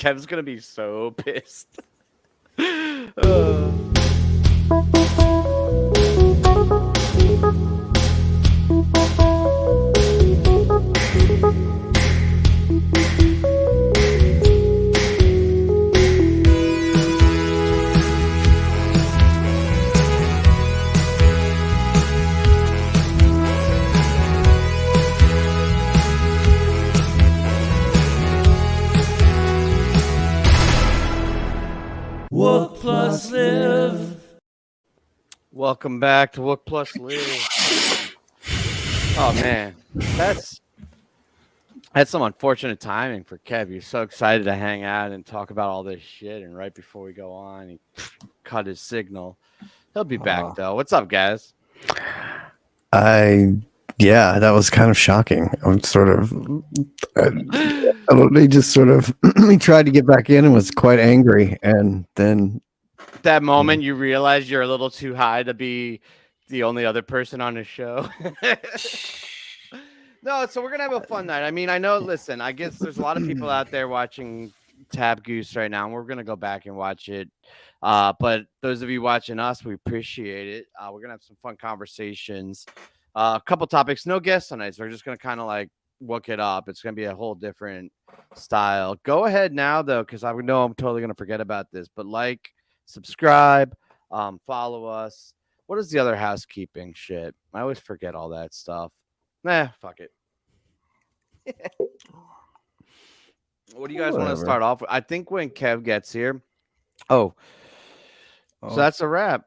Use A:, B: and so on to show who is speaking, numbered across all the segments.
A: Kev's gonna be so pissed.
B: wook+live.
A: Welcome back to wook+live. Oh man, that's some unfortunate timing for Kev. You're so excited to hang out and talk about all this shit, and right before we go on, he cut his signal. He'll be back though. What's up, guys?
C: Yeah, that was kind of shocking. I'm sort of, he just sort of, he tried to get back in and was quite angry, and then
A: that moment you realize you're a little too high to be the only other person on the show. No, so we're gonna have a fun night. I mean, I know. Listen, I guess there's a lot of people out there watching Tab Goose right now, and we're gonna go back and watch it. But those of you watching us, we appreciate it. We're gonna have some fun conversations. A couple topics, no guests tonight. So we're just gonna kind of like wook it up. It's gonna be a whole different style. Go ahead now, though, because I know I'm totally gonna forget about this. But like, subscribe, follow us. What is the other housekeeping shit? I always forget all that stuff. Nah, fuck it. What do you guys want to start off with? I think when Kev gets here. So that's a wrap.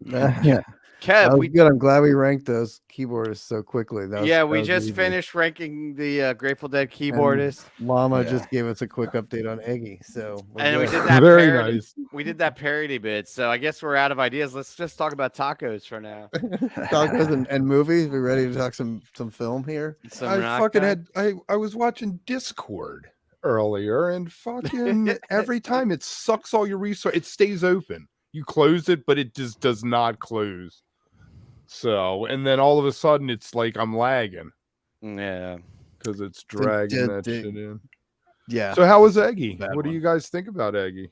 C: yeah.
A: Kev,
C: good. I'm glad we ranked those keyboardists so quickly.
A: We just finished ranking the Grateful Dead keyboardists.
C: And Llama just gave us a quick update on Eggy. So
A: and we did that
D: very
A: parody.
D: nice.
A: We did that parody bit. So I guess we're out of ideas. Let's just talk about tacos for now.
C: Tacos and movies. We ready to talk some film here?
D: I was watching Discord earlier, and fucking every time it sucks all your resources. It stays open. You close it, but it just does not close. So, and then all of a sudden it's like I'm lagging.
A: Yeah.
D: Because it's dragging that shit in.
C: Yeah.
D: So how was Eggy? What do you guys think about Eggy?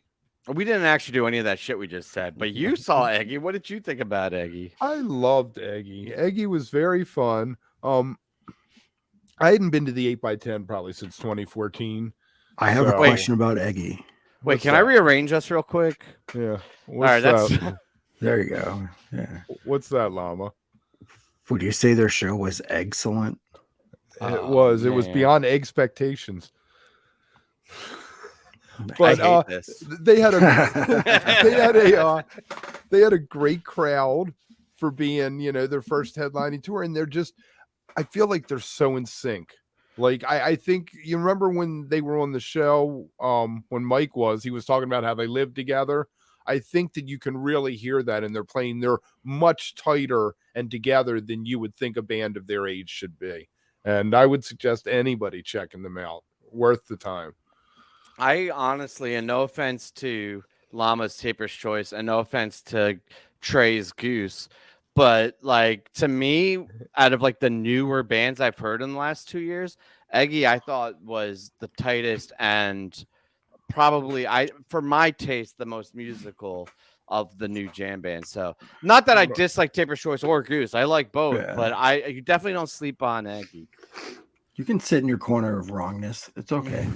A: We didn't actually do any of that shit we just said, but you saw Eggy. What did you think about Eggy?
D: I loved Eggy. Eggy was very fun. I hadn't been to the 8x10 probably since 2014.
B: I have a question about Eggy.
A: Wait, can I rearrange us real quick?
D: Yeah.
A: All right, that's
B: there you go. Yeah.
D: What's that, Llama?
B: Would you say their show was excellent?
D: It was.
A: Man.
D: It was beyond expectations.
A: But I hate this.
D: They had a they had a great crowd for being, their first headlining tour, and I feel like they're so in sync. Like I think you remember when they were on the show, when Mike he was talking about how they lived together. I think that you can really hear that in their playing. They're much tighter and together than you would think a band of their age should be. And I would suggest anybody checking them out. Worth the time.
A: I honestly, and no offense to Llama's Taper's Choice, and no offense to Trey's Goose, but like to me, out of like the newer bands I've heard in the last 2 years, Eggy I thought was the tightest and probably for my taste the most musical of the new jam bands. So not that I dislike Taper's Choice or Goose, I like both, but you definitely don't sleep on Eggy.
B: You can sit in your corner of wrongness. It's okay.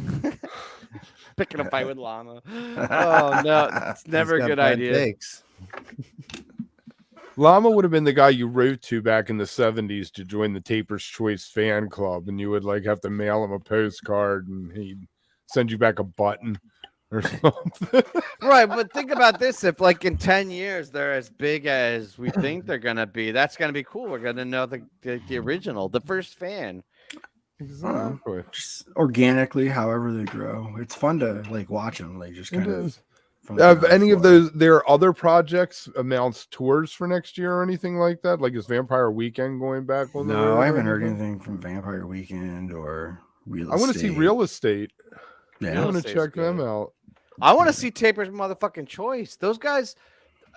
A: Picking a fight with Llama. Oh no, it's never a good idea.
C: Takes.
D: Llama would have been the guy you wrote to back in the 70s to join the Taper's Choice fan club, and you would like have to mail him a postcard and he'd send you back a button or something.
A: Right, but think about this. If like in 10 years they're as big as we think they're gonna be, that's gonna be cool. We're gonna know the original, the first fan.
D: Exactly.
B: Just organically, however they grow. It's fun to like watch them. Like just kind of.
D: Have any of their other projects announced tours for next year or anything like that? Like is Vampire Weekend going back on?
B: No, I haven't heard anything from Vampire Weekend or Real Estate.
D: I want to see Real Estate.
B: Yeah,
D: I want to check them out.
A: I want to see Taper's motherfucking Choice. Those guys,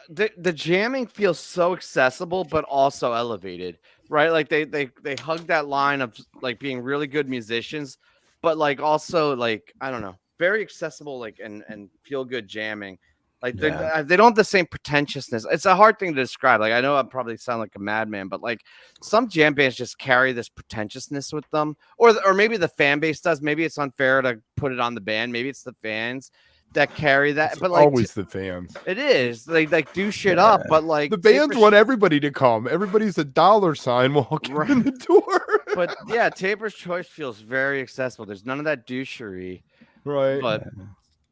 A: the jamming feels so accessible, but also elevated, right? Like they hug that line of like being really good musicians, but like also like I don't know, very accessible, like and feel good jamming. Like
E: Yeah.
A: they don't have the same pretentiousness. It's a hard thing to describe. Like I know I probably sound like a madman, but like some jam bands just carry this pretentiousness with them, or maybe the fan base does. Maybe it's unfair to put it on the band. Maybe it's the fans that carry that.
D: It's
A: but like
D: always the fans.
A: it is. They like do shit up, but like
D: The bands want everybody to come. Everybody's a dollar sign walking
A: Right.
D: in the door.
A: But yeah, Taper's Choice feels very accessible. There's none of that douchery.
D: Right.
A: But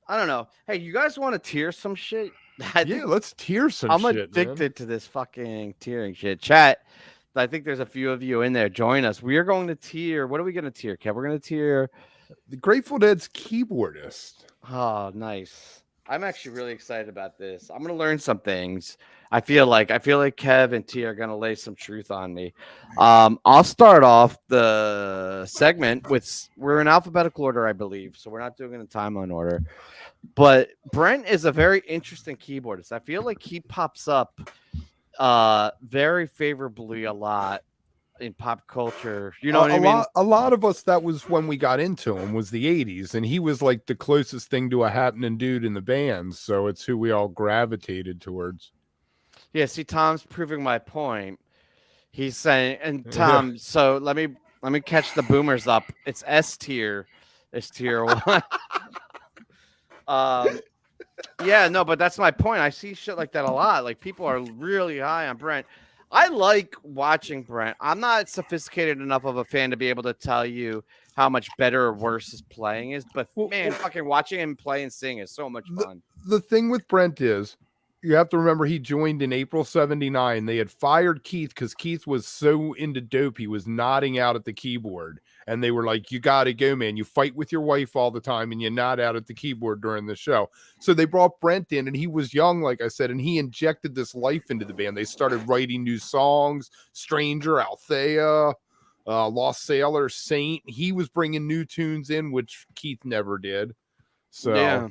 A: I don't know. Hey, you guys want to tier some shit?
D: Yeah, let's tier some
A: I'm
D: shit.
A: addicted to this fucking tiering shit. Chat. I think there's a few of you in there. Join us. We are going to tier. What are we going to tier, Kev? We're going to tier.
D: The Grateful Dead's keyboardist.
A: Oh, nice. I'm actually really excited about this. I'm going to learn some things. I feel like Kev and T are going to lay some truth on me. I'll start off the segment with, we're in alphabetical order, I believe. So we're not doing it in timeline order. But Brent is a very interesting keyboardist. I feel like he pops up very favorably a lot in pop culture. You know what I mean?
D: A lot of us, that was when we got into him, was the 80s. And he was like the closest thing to a happening dude in the band. So it's who we all gravitated towards.
A: Yeah, see, Tom's proving my point. He's saying, and Tom, so let me catch the boomers up. It's S tier. It's tier 1. Yeah, no, but that's my point. I see shit like that a lot. Like people are really high on Brent. I like watching Brent. I'm not sophisticated enough of a fan to be able to tell you how much better or worse his playing is, but man, fucking watching him play and sing is so much fun.
D: The thing with Brent is, you have to remember he joined in April 79. They had fired Keith because Keith was so into dope. He was nodding out at the keyboard. And they were like, you got to go, man. You fight with your wife all the time and you nod out at the keyboard during the show. So they brought Brent in and he was young, like I said, and he injected this life into the band. They started writing new songs, Stranger, Althea, Lost Sailor, Saint. He was bringing new tunes in, which Keith never did. So
A: yeah.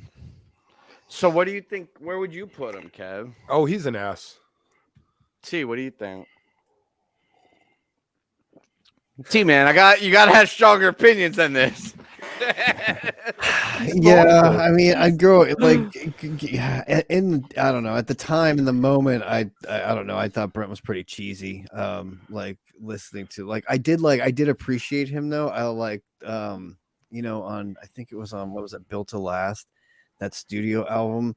A: So what do you think? Where would you put him, Kev?
D: Oh, he's an S.
A: T, what do you think? T, man, you gotta have stronger opinions than this.
C: Yeah, I mean, I'd go like, in I don't know. At the time, in the moment, I don't know. I thought Brent was pretty cheesy. Like listening to, like I did appreciate him though. I like, you know, on I think it was on, what was it, Built to Last, that studio album.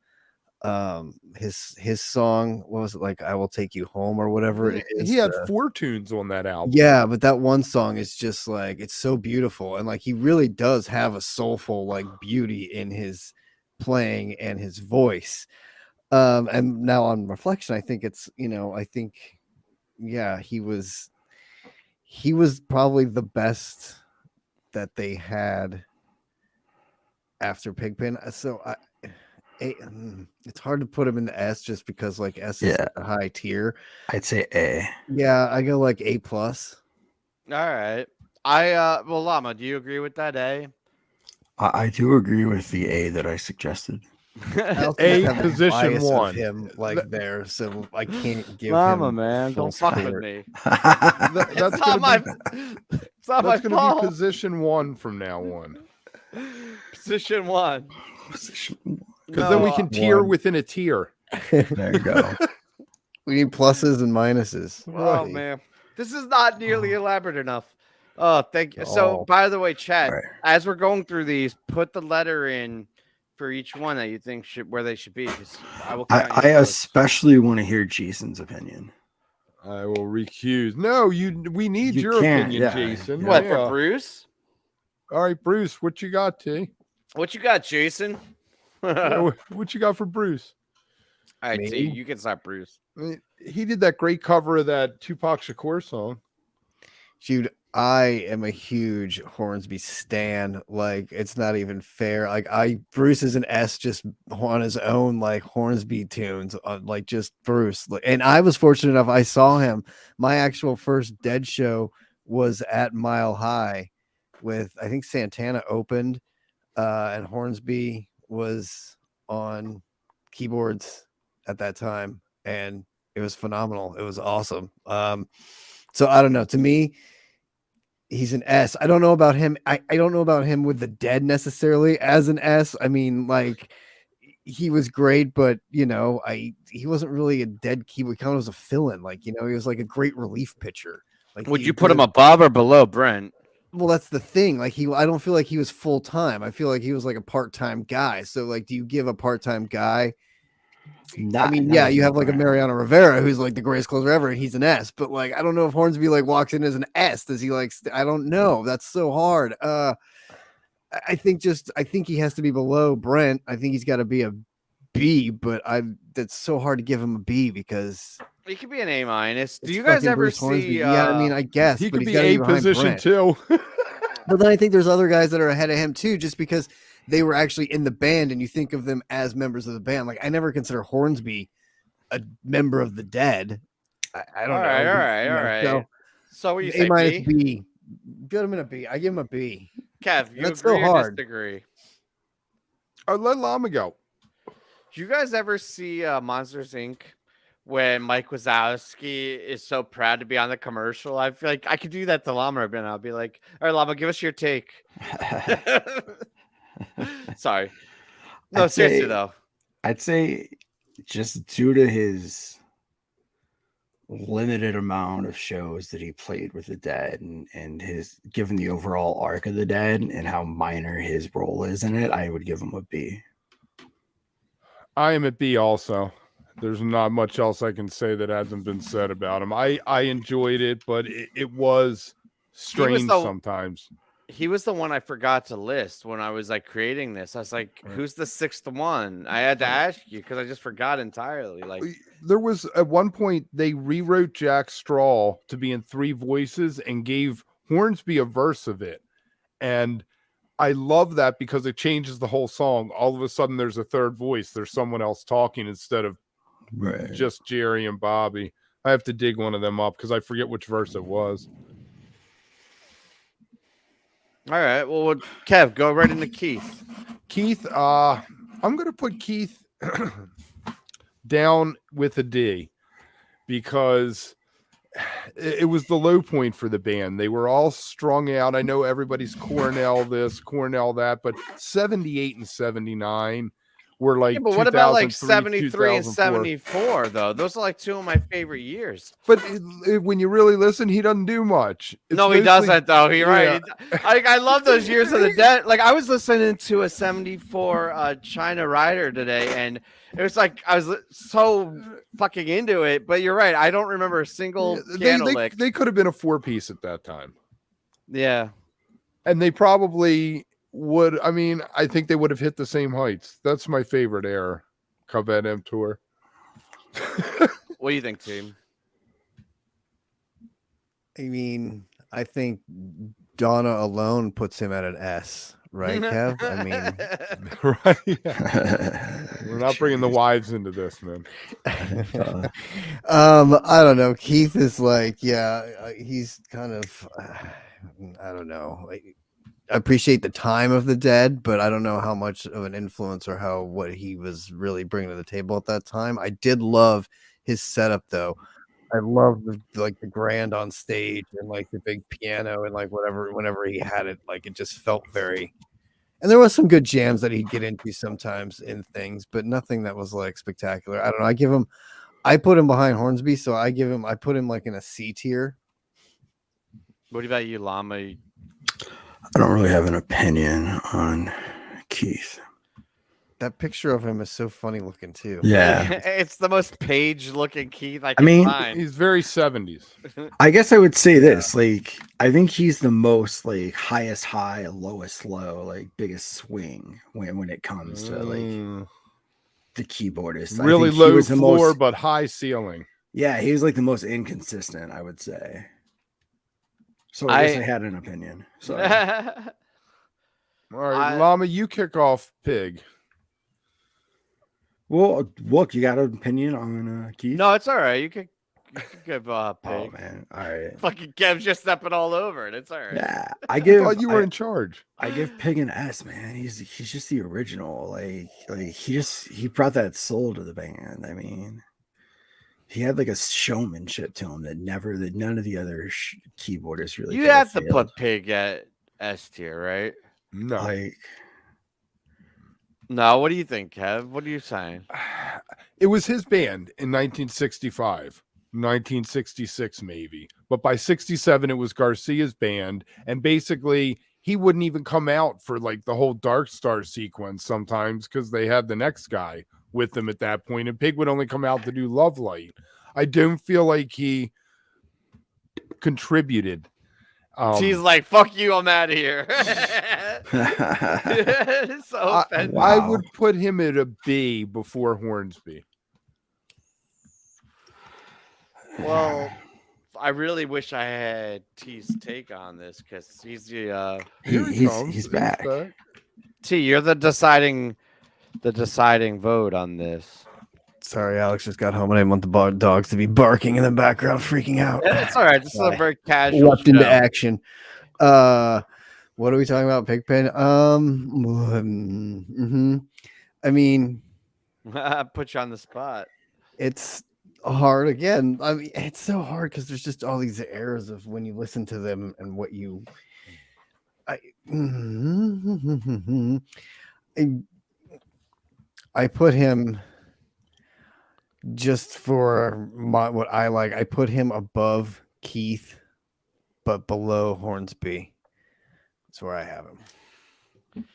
C: His song, what was it, like I Will Take You Home or whatever it is.
D: He had 4 tunes on that album.
C: Yeah, but that one song is just like, it's so beautiful, and like he really does have a soulful like beauty in his playing and his voice. And now on reflection, I think it's, you know, yeah, he was probably the best that they had after Pigpen. So it's hard to put him in the S just because like S is a high tier.
E: I'd say A.
C: Yeah, I go like A+.
A: All right. Well, Llama, do you agree with that, A?
E: I do agree with the A that I suggested.
D: A position 1.
C: Him like there, so I can't give
A: Llama,
C: him
A: man,
C: full
A: don't fuck with
C: support.
A: me.
D: That's
A: not my. It's not my
D: going to
A: fault.
D: be position 1 from now on.
A: Position 1.
D: Because then we can tier within a tier.
E: There you go.
C: We need pluses and minuses.
A: Oh man, this is not nearly elaborate enough. Oh, thank you. So,
C: Oh.
A: by the way, chat,
E: Right.
A: as we're going through these, put the letter in for each one that you think where they should be. I will. count
E: I
A: your votes.
E: especially want to hear Jason's opinion.
D: I will recuse. No, we need
E: You
D: your
E: can't,
D: opinion,
E: yeah.
D: Jason.
A: What
D: Yeah.
A: for Bruce?
D: All right, Bruce, what you got, T?
A: What you got, Jason? All
D: What you got for Bruce?
A: right,
C: Me?
A: T, you can start, Bruce.
D: I mean, he did that great cover of that Tupac Shakur song.
C: Dude, I am a huge Hornsby stan. Like, it's not even fair. Like, Bruce is an S just on his own, like Hornsby tunes, like just Bruce. And I was fortunate enough, I saw him. My actual first Dead show was at Mile High with, I think Santana opened, and Hornsby was on keyboards at that time, and it was phenomenal. It was awesome. So I don't know. To me, he's an S. I don't know about him. I don't know about him with the Dead necessarily as an S. I mean, like he was great, but you know, he wasn't really a Dead key. We count as a fill-in. Like, you know, he was like a great relief pitcher. Like,
A: Would
C: he
A: you put him
C: did-
A: above or below Brent?
C: Well, that's the thing. Like I don't feel like he was full time. I feel like he was like a part-time guy. So like, do you give a part-time guy? I mean, yeah, you have like a Mariano Rivera who's like the greatest closer ever, and he's an S. But like, I don't know if Hornsby like walks in as an S. Does he like? I don't know. That's so hard. I think he has to be below Brent. I think he's got to be a B. But that's so hard to give him a B because
A: He could be an A minus. Do
C: it's
A: you guys
C: fucking
A: ever
C: Bruce Hornsby.
A: see?
C: Yeah, I mean, I guess
D: He
C: but
D: could
C: he's
D: be
C: gotta
D: A
C: behind
D: position
C: Brent.
D: too.
C: But then I think there's other guys that are ahead of him too, just because they were actually in the band, and you think of them as members of the band. Like I never consider Hornsby a member of the Dead. I don't know.
A: All right. So what do you say?
C: A minus
A: B?
C: B. Give him a B. I give him a B.
A: Kev, you
C: That's
A: agree
C: so
A: or
C: hard.
A: disagree?
D: Let Llama go.
A: Do you guys ever see Monsters Inc. when Mike Wazowski is so proud to be on the commercial? I feel like I could do that to Llama, and I'll be like, "All right, Llama, give us your take." Sorry, no,
E: I'd
A: seriously
E: say-
A: though.
E: I'd say just due to his limited amount of shows that he played with the Dead and his given the overall arc of the Dead and how minor his role is in it, I would give him a B.
D: I am at B also. There's not much else I can say that hasn't been said about him. I enjoyed it, but it was strange sometimes.
A: He was the one I forgot to list when I was like creating this. I was like, "Who's the sixth one?" I had to ask you because I just forgot entirely. Like,
D: There was at one point they rewrote Jack Straw to be in 3 voices and gave Hornsby a verse of it. And I love that because it changes the whole song. All of a sudden there's a third voice. There's someone else talking instead of just Jerry and Bobby. I have to dig one of them up because I forget which verse it was.
A: all right, well, Kev, go right into Keith.
D: Keith, I'm going to put Keith down with a D because it was the low point for the band. They were all strung out. I know everybody's Cornell this, Cornell that, but 78 and 79 were like,
A: Yeah, but what about like
D: 2003,
A: 73 and
D: 2004.
A: 74 though? Those are like 2 of my favorite years.
D: But when you really listen, he doesn't do much. It's
A: No, he
D: mostly-
A: doesn't though. You're
D: Yeah.
A: right. I love those years of the Dead. Like I was listening to a 74 China Rider today, and it was like I was so fucking into it. But you're right. I don't remember a single piano lick.
D: They could have been a 4-piece at that time.
A: Yeah.
D: And they probably would. I mean, I think they would have hit the same heights. That's my favorite era, Covet M Tour.
A: What do you think, team?
C: I mean, I think Donna alone puts him at an S, right, Kev? I mean,
D: Right? We're not bringing the wives into this, man.
C: I don't know. Keith is like, he's kind of, I don't know. I appreciate the time of the Dead, but I don't know how much of an influence or what he was really bringing to the table at that time. I did love his setup though. I love the grand on stage and like the big piano and like whenever he had it, like it just felt very. And there was some good jams that he'd get into sometimes in things, but nothing that was like spectacular. I don't know. I put him behind Hornsby, so I put him like in a C tier.
A: What about you, Llama?
E: I don't really have an opinion on Keith.
C: That picture of him is so funny looking too.
E: Yeah.
A: It's the most page-looking Keith I
E: I
A: can
E: mean,
A: find.
D: He's very 70s.
E: I guess I would say this. Like, I think he's the most like highest high, lowest low, like biggest swing when it comes to like the keyboardist. I
D: Really
E: think he
D: low
E: was the
D: floor,
E: most,
D: but high ceiling.
E: yeah, he was like the most inconsistent, I would say. So I guess I had an opinion. So
D: All right, Llama, you kick off Pig.
E: well, look, you got an opinion on Keith?
A: No, it's all right. You could give Pig.
E: Oh man, all right.
A: Fucking Kev's just stepping all over it. It's all right.
E: Yeah,
D: I thought you were in charge.
E: I give Pig an S, man. He's just the original. Like he brought that soul to the band. I mean, he had like a showmanship to him that none of the other keyboardists really.
A: You
E: could
A: have to
E: failed.
A: put Pig at S tier, right?
D: No.
E: Like,
A: No, what do you think, Kev? What are you saying?
D: It was his band in 1965, 1966 maybe. But by 67, it was Garcia's band. And basically, he wouldn't even come out for like the whole Dark Star sequence sometimes because they had the next guy with them at that point. And Pig would only come out to do Love Light. I don't feel like he contributed.
A: She's like, fuck you, I'm out of here. So offended.
D: I would put him at a B before Hornsby.
A: Well, I really wish I had T's take on this because he's the
D: Here he comes.
E: he's back.
A: T. You're the deciding vote on this.
C: Sorry, Alex just got home and I didn't want the dogs to be barking in the background, freaking out.
A: It's all right. This is a very casual.
C: Leapt into action. What are we talking about? Pigpen? I mean,
A: Put you on the spot.
C: it's hard again. I mean, it's so hard because there's just all these errors of when you listen to them and what you. I put him just for what I like. I put him above Keith, but below Hornsby. That's where I have him.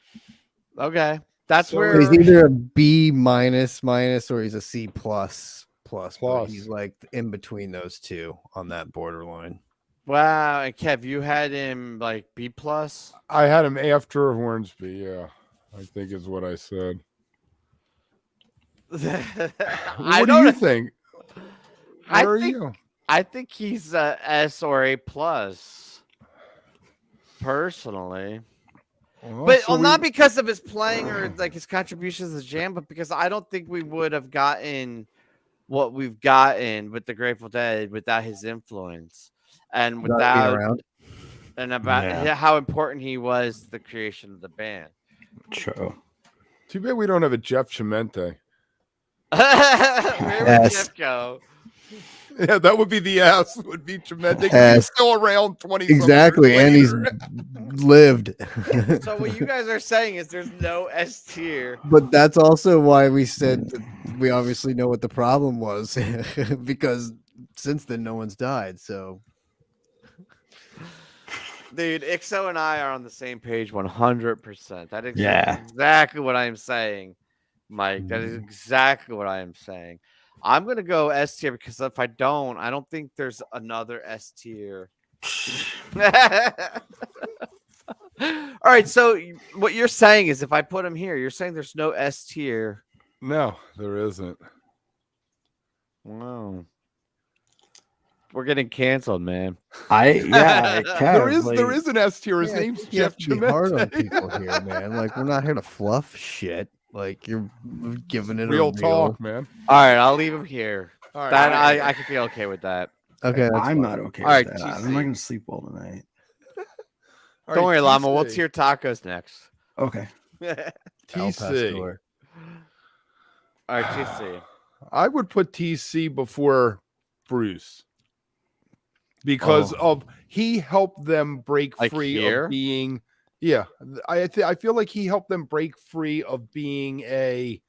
A: Okay, that's
D: So
A: where
C: He's either a B minus or he's a C plus. But he's like in between those two on that borderline.
A: Wow, and Kev, you had him like B plus.
D: I had him after Hornsby. Yeah, I think is what I said. What do you think? Where are you?
A: I think he's a S or A plus, personally.
D: Well,
A: But
D: so
A: not because of his playing or like his contributions to the jam, but because I don't think we would have gotten what we've gotten with the Grateful Dead without his influence and about how important he was to the creation of the band.
E: True.
D: Too bad we don't have a Jeff Chimente.
A: Where would Jeff go?
D: Yeah, that would be the S. Would be tremendous. He's still around 20.
C: Exactly, and he's lived.
A: So what you guys are saying is there's no S tier.
C: But that's also why we said that we obviously know what the problem was because since then no one's died. So,
A: dude, Ixo and I are on the same page 100%. That is
E: Yeah.
A: exactly what I am saying, Mike. That is exactly what I am saying. I'm gonna go S tier because if I don't think there's another S tier. All right, so what you're saying is if I put him here, you're saying there's no S tier.
D: No, there isn't.
A: Wow. We're getting canceled, man.
D: There is an S tier. His name's Jeff
C: Chimente. Hard on
D: Chimente.
C: people here, man. Like we're not here to fluff shit. Like you're giving it
D: Real talk, man.
A: All right, I'll leave him here.
D: All right.
A: That I can feel okay with that.
C: Okay, that's
E: I'm
C: fine.
E: not okay
A: All right,
E: with that.
A: TC.
E: I'm not gonna sleep well tonight.
D: All
A: Don't
D: right,
A: worry, Llama.
D: TC.
A: We'll tier tacos next.
E: Okay.
C: El
D: TC.
C: Pastor.
A: All right, TC.
D: I would put TC before Bruce because of he helped them break
A: Like
D: free
A: here?
D: of being. Yeah, I feel like he helped them break free of being a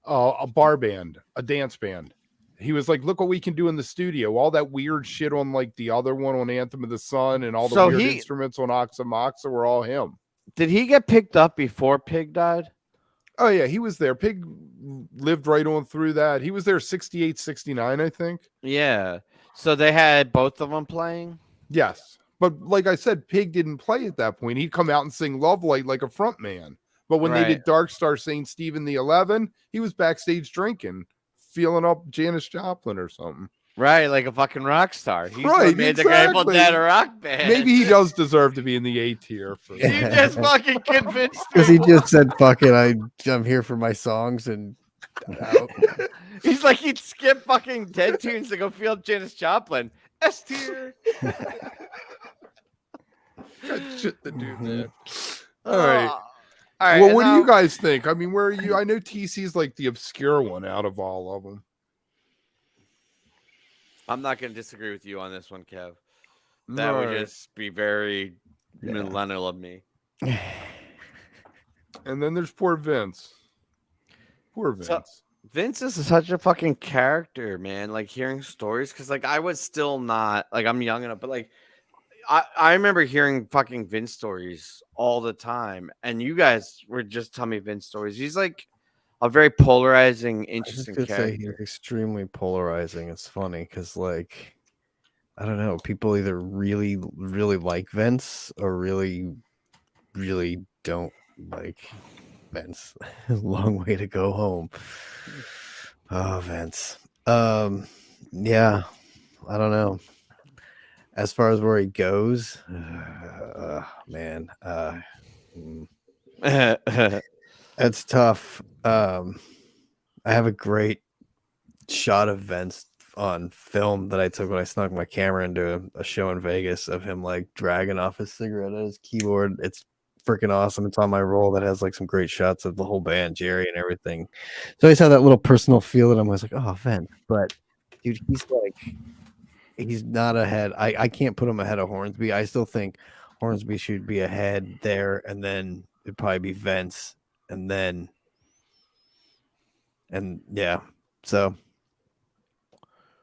D: bar band, a dance band. He was like, look what we can do in the studio. All that weird shit on like the other one on Anthem of the Sun and all the weird instruments on Oxa Moxa were all him.
A: Did he get picked up before Pig died?
D: Oh yeah, he was there. Pig lived right on through that. He was there 68, 69, I think.
A: Yeah. So they had both of them playing?
D: Yes. But like I said, Pig didn't play at that point. He'd come out and sing Love Light like a front man. But when they did Dark Star St. Stephen the 11, he was backstage drinking, feeling up Janis Joplin or something.
A: Right, like a fucking rock star. He's
D: Right,
A: what made the Grateful Dead a rock band.
D: Maybe he does deserve to be in the A tier. For
A: You just fucking convinced
C: Because
A: me.
C: he just said, "Fuck it, I'm here for my songs." And
A: He's like he'd skip fucking Dead tunes to go feel Janis Joplin. S tier.
D: Got shit to do, man. All right.
A: All right.
D: Well, what do you guys think? I mean, where are you? I know TC's like the obscure one out of all of them.
A: I'm not going to disagree with you on this one, Kev. That would
D: Right.
A: just be very
E: Yeah.
A: millennial of me.
D: And then there's poor Vince. Poor Vince.
A: So- Vince is such a fucking character, man. Like hearing stories, because like I was still not like I'm young enough, but like I remember hearing fucking Vince stories all the time, and you guys were just telling me Vince stories. He's like a very polarizing,
C: I was
A: interesting
C: just gonna say
A: character.
C: he's extremely polarizing. It's funny because, like, I don't know, people either really, really like Vince or really, really don't like Vince. Long way to go home. Oh, Vince. Yeah, I don't know. As far as where he goes, man, it's tough. I have a great shot of Vince on film that I took when I snuck my camera into a show in Vegas of him like dragging off his cigarette at his keyboard. It's freaking awesome. It's on my roll that has like some great shots of the whole band, Jerry and everything. So I just have that little personal feel that I'm always like, oh, Vince. But dude, he's not ahead. I can't put him ahead of Hornsby. I still think Hornsby should be ahead there, and then it'd probably be Vince, and yeah. So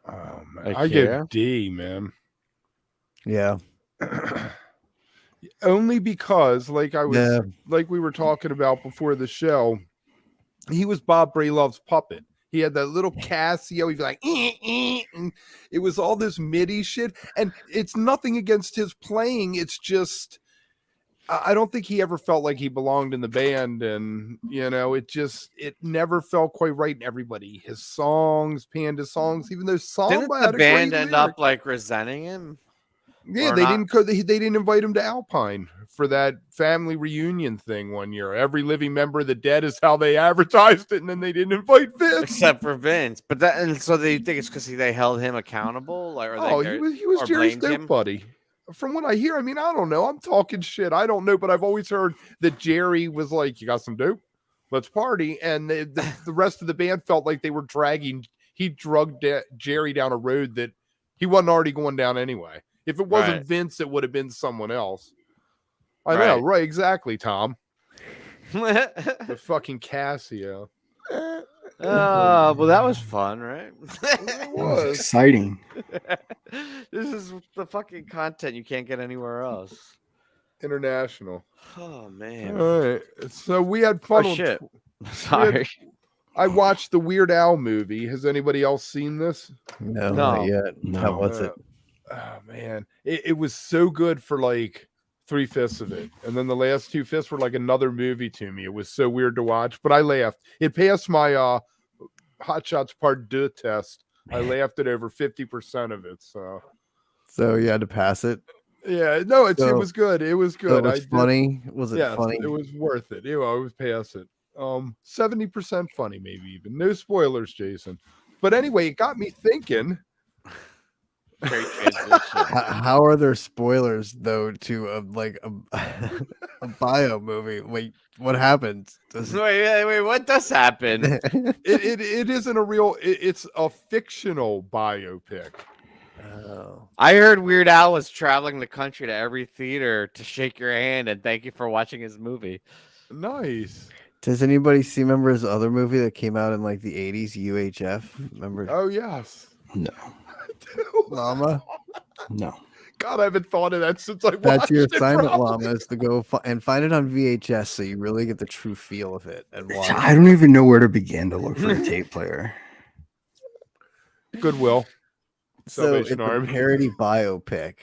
D: Oh man,
A: Like
D: I
A: here?
D: give D, man.
C: yeah.
D: Only because, like
C: Yeah.
D: like we were talking about before the show, he was Bob Braylove's puppet. He had that little Casio. He'd be like, and it was all this MIDI shit. And it's nothing against his playing. It's just, I don't think he ever felt like he belonged in the band. And, it never felt quite right in everybody. His songs, Panda songs, even though Samba
A: Didn't
D: had
A: the
D: a
A: band
D: great
A: end
D: lyric.
A: up like resenting him?
D: Yeah,
A: or
D: they
A: not?
D: didn't invite him to Alpine for that family reunion thing one year. Every living member of the Dead is how they advertised it, and then they didn't invite Vince.
A: Except for Vince, but that and so they think it's because they held him accountable, like or
D: He was
A: or
D: Jerry's
A: blamed
D: dope
A: him.
D: buddy. From what I hear, I mean, I don't know. I'm talking shit. I don't know, but I've always heard that Jerry was like, "You got some dope? Let's party." And the rest of the band felt like they were dragging. He drugged Jerry down a road that he wasn't already going down anyway. If it wasn't
A: Right.
D: Vince, it would have been someone else. I know, right? Exactly, Tom. The fucking Casio.
A: Well, that was fun, right?
D: It
E: That was
D: was.
E: exciting.
A: This is the fucking content you can't get anywhere else.
D: International.
A: Oh man.
D: All right. So we had fun.
A: Oh
D: on
A: shit. Sorry.
D: I watched the Weird Al movie. Has anybody else seen this?
C: No,
A: No.
C: not yet. How
E: No.
C: was it?
D: Oh man, it was so good for like 3/5 of it, and then the last 2/5 were like another movie to me. It was so weird to watch, but I laughed. It passed my Hot Shots Part 2 test. I laughed at over 50% of it.
C: So you had to pass it.
D: Yeah, no, it
C: So-
D: was good. It was
C: So
D: good.
C: it was funny. Was it
D: Yes,
C: funny?
D: it was worth it. I was past it. 70% funny, maybe even. No spoilers, Jason. But anyway, it got me thinking.
A: Great transition.
C: How are there spoilers though to a a bio movie? Wait, what happens?
A: Wait, what does happen?
D: It isn't a real. It's a fictional biopic.
C: Oh.
A: I heard Weird Al was traveling the country to every theater to shake your hand and thank you for watching his movie.
D: Nice.
C: Does anybody remember his other movie that came out in like the 80s, UHF? Remember
D: Oh yes.
E: No.
C: Llama?
E: No.
D: God, I haven't thought of that since I watched
C: That's your
D: it,
C: assignment,
D: probably.
C: Llama, is to go and find it on VHS so you really get the true feel of it and watch.
E: I don't even know where to begin to look for a tape player.
D: Goodwill.
C: So it's
D: Salvation
C: a
D: Army.
C: parody biopic.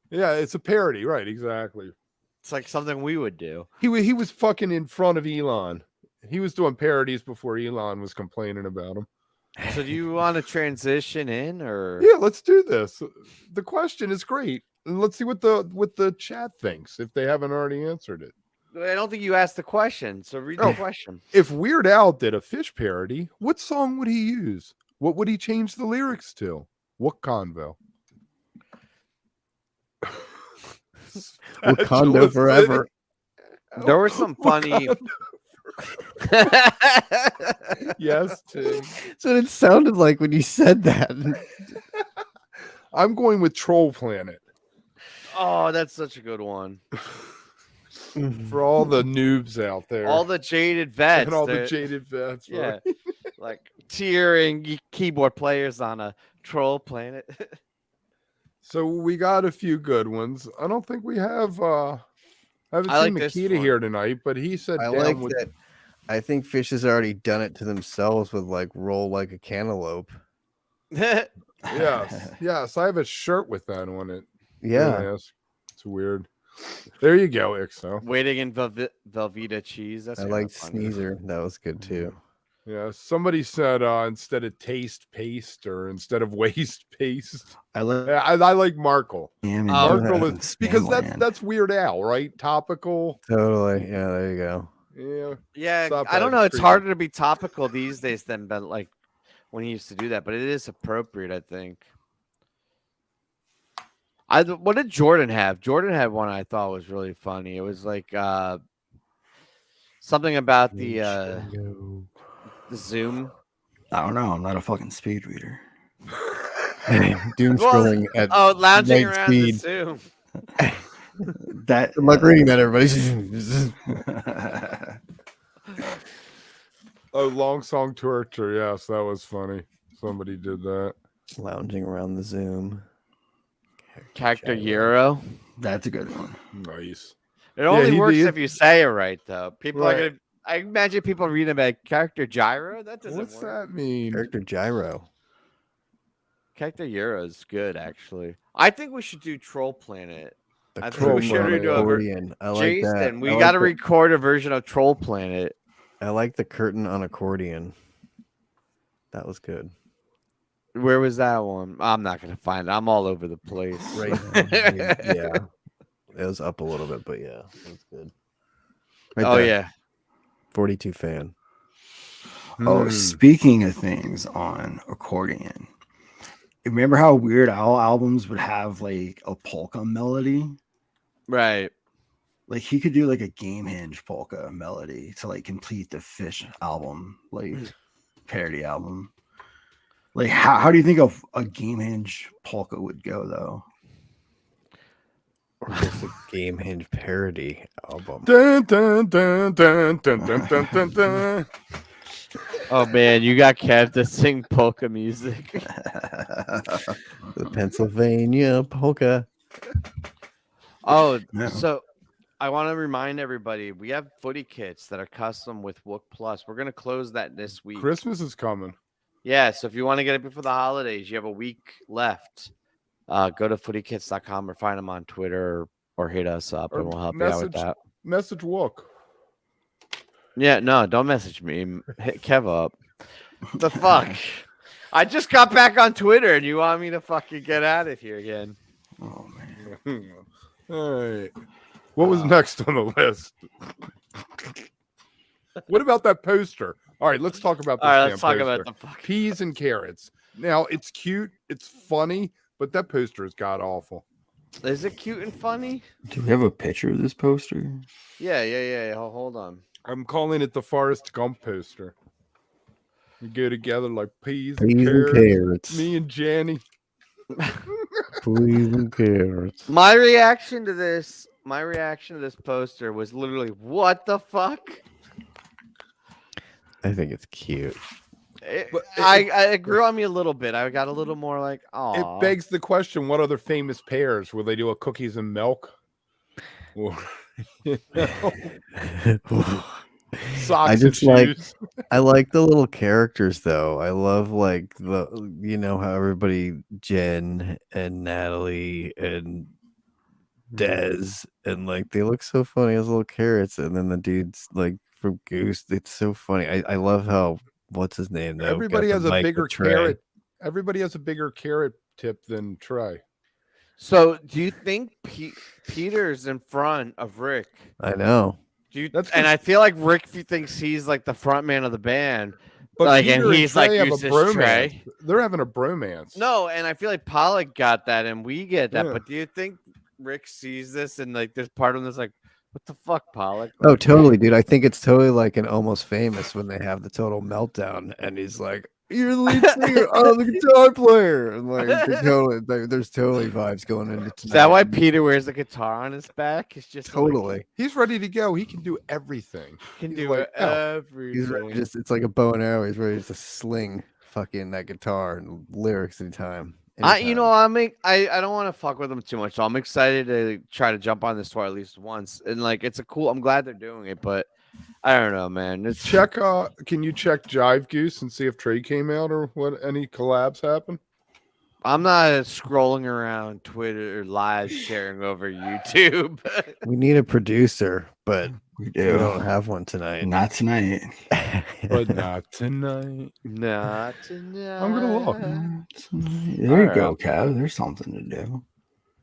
D: Yeah, it's a parody, right? Exactly.
A: It's like something we would do.
D: He was fucking in front of Elon. He was doing parodies before Elon was complaining about him.
A: So do you want to transition in or
D: Yeah, let's do this. The question is great. And let's see what the chat thinks if they haven't already answered it.
A: I don't think you asked the question. So read
D: Oh.
A: the question.
D: If Weird Al did a Fish parody, what song would he use? What would he change the lyrics to? What convo?
C: Wakanda forever.
A: There were some funny
D: Yes, Tig.
C: So it sounded like when you said that.
D: I'm going with Troll Planet
A: Oh, that's such a good one.
D: for all the noobs out there.
A: All the jaded vets.
D: and all the
A: they're-
D: jaded vets.
A: yeah,
D: Right?
A: like tearing keyboard players on a troll planet.
D: So we got a few good ones. I don't think we have haven't
A: I
D: seen
A: like this
D: Makita
A: one.
D: here tonight, but he said
C: I
D: down
C: like
D: with
C: that. I think Fish has already done it to themselves with like roll like a cantaloupe.
D: yes. Yes, I have a shirt with that on it.
C: Yeah.
D: Yes. It's weird. There you go, Ixo.
A: Waiting in Velveeta cheese. That's
C: I
A: kinda
C: liked
A: funny.
C: Sneezer. That was good too.
D: Yeah. Somebody said instead of taste paste or instead of waste paste.
E: I love
D: Yeah, I like Markle. Markle
E: Markle
D: is because that's Weird Al, right? Topical.
C: Totally. Yeah, there you go.
D: Yeah.
A: Yeah,
D: Stop
A: I don't
D: that,
A: know. It's
D: creepy.
A: harder to be topical these days than but like when he used to do that, but it is appropriate, I think. What did Jordan have? Jordan had one I thought was really funny. It was like something about the Zoom.
E: I don't know. I'm not a fucking speed reader.
C: Doom
A: Well,
C: scrolling at
A: Oh, lounging
C: light
A: around the
C: speed.
A: Zoom.
E: That
C: I'm like reading that, everybody.
D: Oh, Long Song Torture. Yes, that was funny. Somebody did that.
C: Lounging around the Zoom.
A: Character Euro.
E: That's a good one.
D: Nice.
A: It only
D: he
A: works
D: did.
A: if you say it right, though. People
D: Right.
A: are gonna. I imagine people reading about character gyro. That doesn't
D: What's
A: work.
D: that mean?
C: Character gyro.
A: Character Euro is good, actually. I think we should do Troll Planet.
C: The
A: I think
D: Troll
A: we should
D: Planet,
A: redo a
C: accordion. I like
A: Jason,
C: that.
A: we
C: I like
A: got to
C: the-
A: record a version of Troll Planet.
C: I like the curtain on accordion. That was good.
A: Where was that one? I'm not gonna find it. I'm all over the place.
C: Right. Yeah. It was up a little bit, but yeah, it was good. Right
A: Oh
C: there.
A: yeah.
C: 42 fan.
E: Oh, speaking of things on accordion, remember how Weird Al albums would have like a polka melody?
A: Right.
E: Like he could do like a Game Hinge polka melody to like complete the Fish album, like parody album. Like how do you think of a Game Hinge polka would go though?
C: Or just a Game Hinge parody album.
D: Dun, dun, dun, dun, dun, dun, dun, dun, dun.
A: Oh man, you got Kev to sing polka music.
C: The Pennsylvania polka.
A: Oh,
E: Yeah.
A: so I want to remind everybody we have footy kits that are custom with wook+. We're gonna close that this week.
D: Christmas is coming.
A: Yeah, so if you want to get it before the holidays, you have a week left. Go to footykits.com or find them on Twitter or hit us up
D: Or
A: and we'll help you out with
D: message-
A: that.
D: Message Wook.
A: Yeah, no, don't message me. Hit Kev up. The fuck? I just got back on Twitter and you want me to fucking get out of here again.
E: Oh man.
D: All right. What was next on the list? What about that poster? All right, let's talk about this.
A: All right,
D: damn
A: let's talk
D: poster.
A: about the fuck.
D: Peas and carrots. Now it's cute, it's funny, but that poster is god awful.
A: Is it cute and funny?
E: Do we have a picture of this poster?
A: Yeah. Hold on.
D: I'm calling it the Forrest Gump poster. We go together like peas
C: Peas
D: and
C: and
D: carrots.
C: carrots.
D: Me and Janny.
C: Peas and carrots.
A: My reaction to this poster was literally, what the fuck?
C: I think it's cute.
A: It grew on me a little bit. I got a little more like, oh.
D: It begs the question: what other famous pairs will they do? A cookies and milk? Or, socks
C: I just
D: and
C: like
D: shoes?
C: I like the little characters though. I love like the how everybody Jen and Natalie and Dez and like they look so funny as little carrots, and then the dude's like from Goose. It's so funny. I love how what's his name though?
D: Everybody
C: got
D: has
C: the
D: a
C: mic
D: bigger
C: with Trey.
D: carrot. Everybody has a bigger carrot tip than Trey.
A: So do you think Peter's in front of Rick?
C: I know.
A: Do you?
D: That's
A: And
D: 'cause-
A: I feel like Rick thinks he's like the front man of the band.
D: But
A: Like,
D: Peter
A: and he's like,
D: Trey have
A: use
D: a
A: this
D: bromance.
A: Trey.
D: They're having a bromance.
A: No, and I feel like Pollock got that, and we get that.
D: Yeah.
A: But do you think Rick sees this and like there's part of him that's like, What the fuck, Pollock?
C: Oh, totally, dude. I think it's totally like an Almost Famous when they have the total meltdown, and he's like, "You're the lead singer, I'm the guitar player," and like there's totally vibes going into tonight.
A: Is that why Peter wears the guitar on his back? It's just
C: Totally.
D: He's ready to go. He can do everything.
A: can
D: He's
A: do
D: like, "Oh,
A: everything.
C: He's ready just it's like a bow and arrow. He's ready to sling fucking that guitar and lyrics anytime.
A: I don't want to fuck with them too much. So I'm excited to try to jump on this tour at least once. And like it's a cool. I'm glad they're doing it, but I don't know, man. It's
D: check. Can you check Jive Goose and see if Trey came out or what? Any collabs happen?
A: I'm not scrolling around Twitter live sharing over YouTube.
C: We need a producer, but
E: We
C: we
E: do.
C: don't have one tonight.
E: Not tonight.
D: But not tonight.
A: Not tonight.
D: I'm gonna look.
E: There you
A: All
E: go,
A: right.
E: Kev. There's something to do.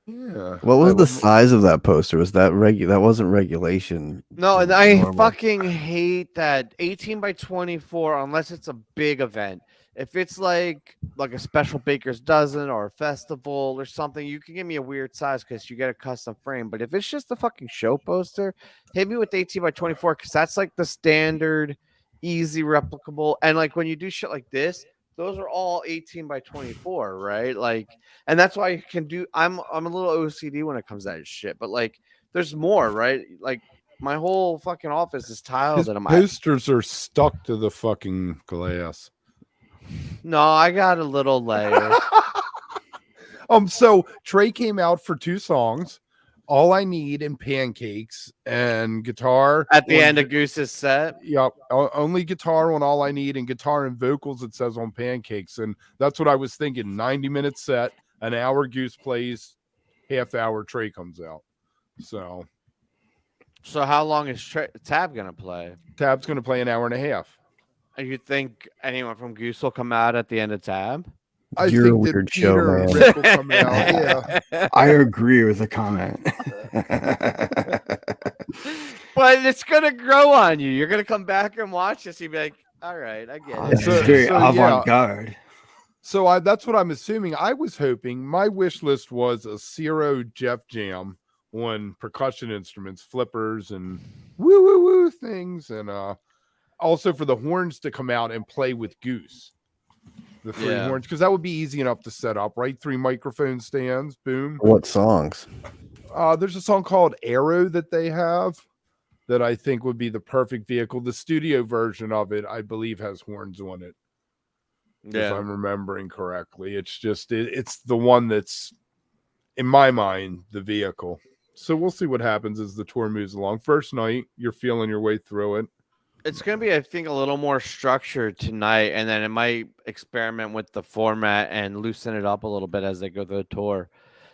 D: Yeah.
C: What was the size of that poster? Was that that wasn't regulation?
A: No, and
C: It was
A: I
C: normal.
A: fucking hate that 18 by 24 unless it's a big event. If it's like a special baker's dozen or a festival or something, you can give me a weird size because you get a custom frame. But if it's just a fucking show poster, hit me with 18 by 24 because that's like the standard, easy replicable. And like when you do shit like this, those are all 18 by 24, right? Like, and that's why you can do. I'm a little OCD when it comes to that shit, but like, there's more, right? Like, my whole fucking office is tiled,
D: His
A: and I'm
D: posters are stuck to the fucking glass.
A: no, I got a little layer.
D: So Trey came out for 2 songs. All I Need and Pancakes and guitar
A: At the
D: on
A: end of Goose's set.
D: Yep. Only guitar on All I Need and guitar and vocals, it says on Pancakes. And that's what I was thinking. 90-minute set, an hour Goose plays, half hour Trey comes out. So
A: how long is Tab gonna play?
D: Tab's going to play an hour and a half.
A: And you think anyone from Goose will come out at the end of Tab?
D: I
C: You're a
D: think that
C: weird
D: Peter
C: show,
D: and
C: man.
D: Rick will come out. Yeah.
E: I agree with the comment.
A: But it's gonna grow on you. You're gonna come back and watch this. You'll be like, all right, I get
E: It's
A: it.
D: So-
E: very
D: so, yeah.
E: avant-garde.
D: So that's what I'm assuming. I was hoping my wish list was a Ciro Jeff Jam on percussion instruments, flippers, and woo woo woo things, and also for the horns to come out and play with Goose, the 3
A: Yeah.
D: horns, because that would be easy enough to set up, right? 3 microphone stands, boom.
C: What songs?
D: There's a song called Arrow that they have that I think would be the perfect vehicle. The studio version of it, I believe, has horns on it. If I'm remembering correctly. It's just it's the one that's, in my mind, the vehicle. So we'll see what happens as the tour moves along. First night, you're feeling your way through it.
A: It's gonna be, I think, a little more structured tonight, and then it might experiment with the format and loosen it up a little bit as they go through the tour.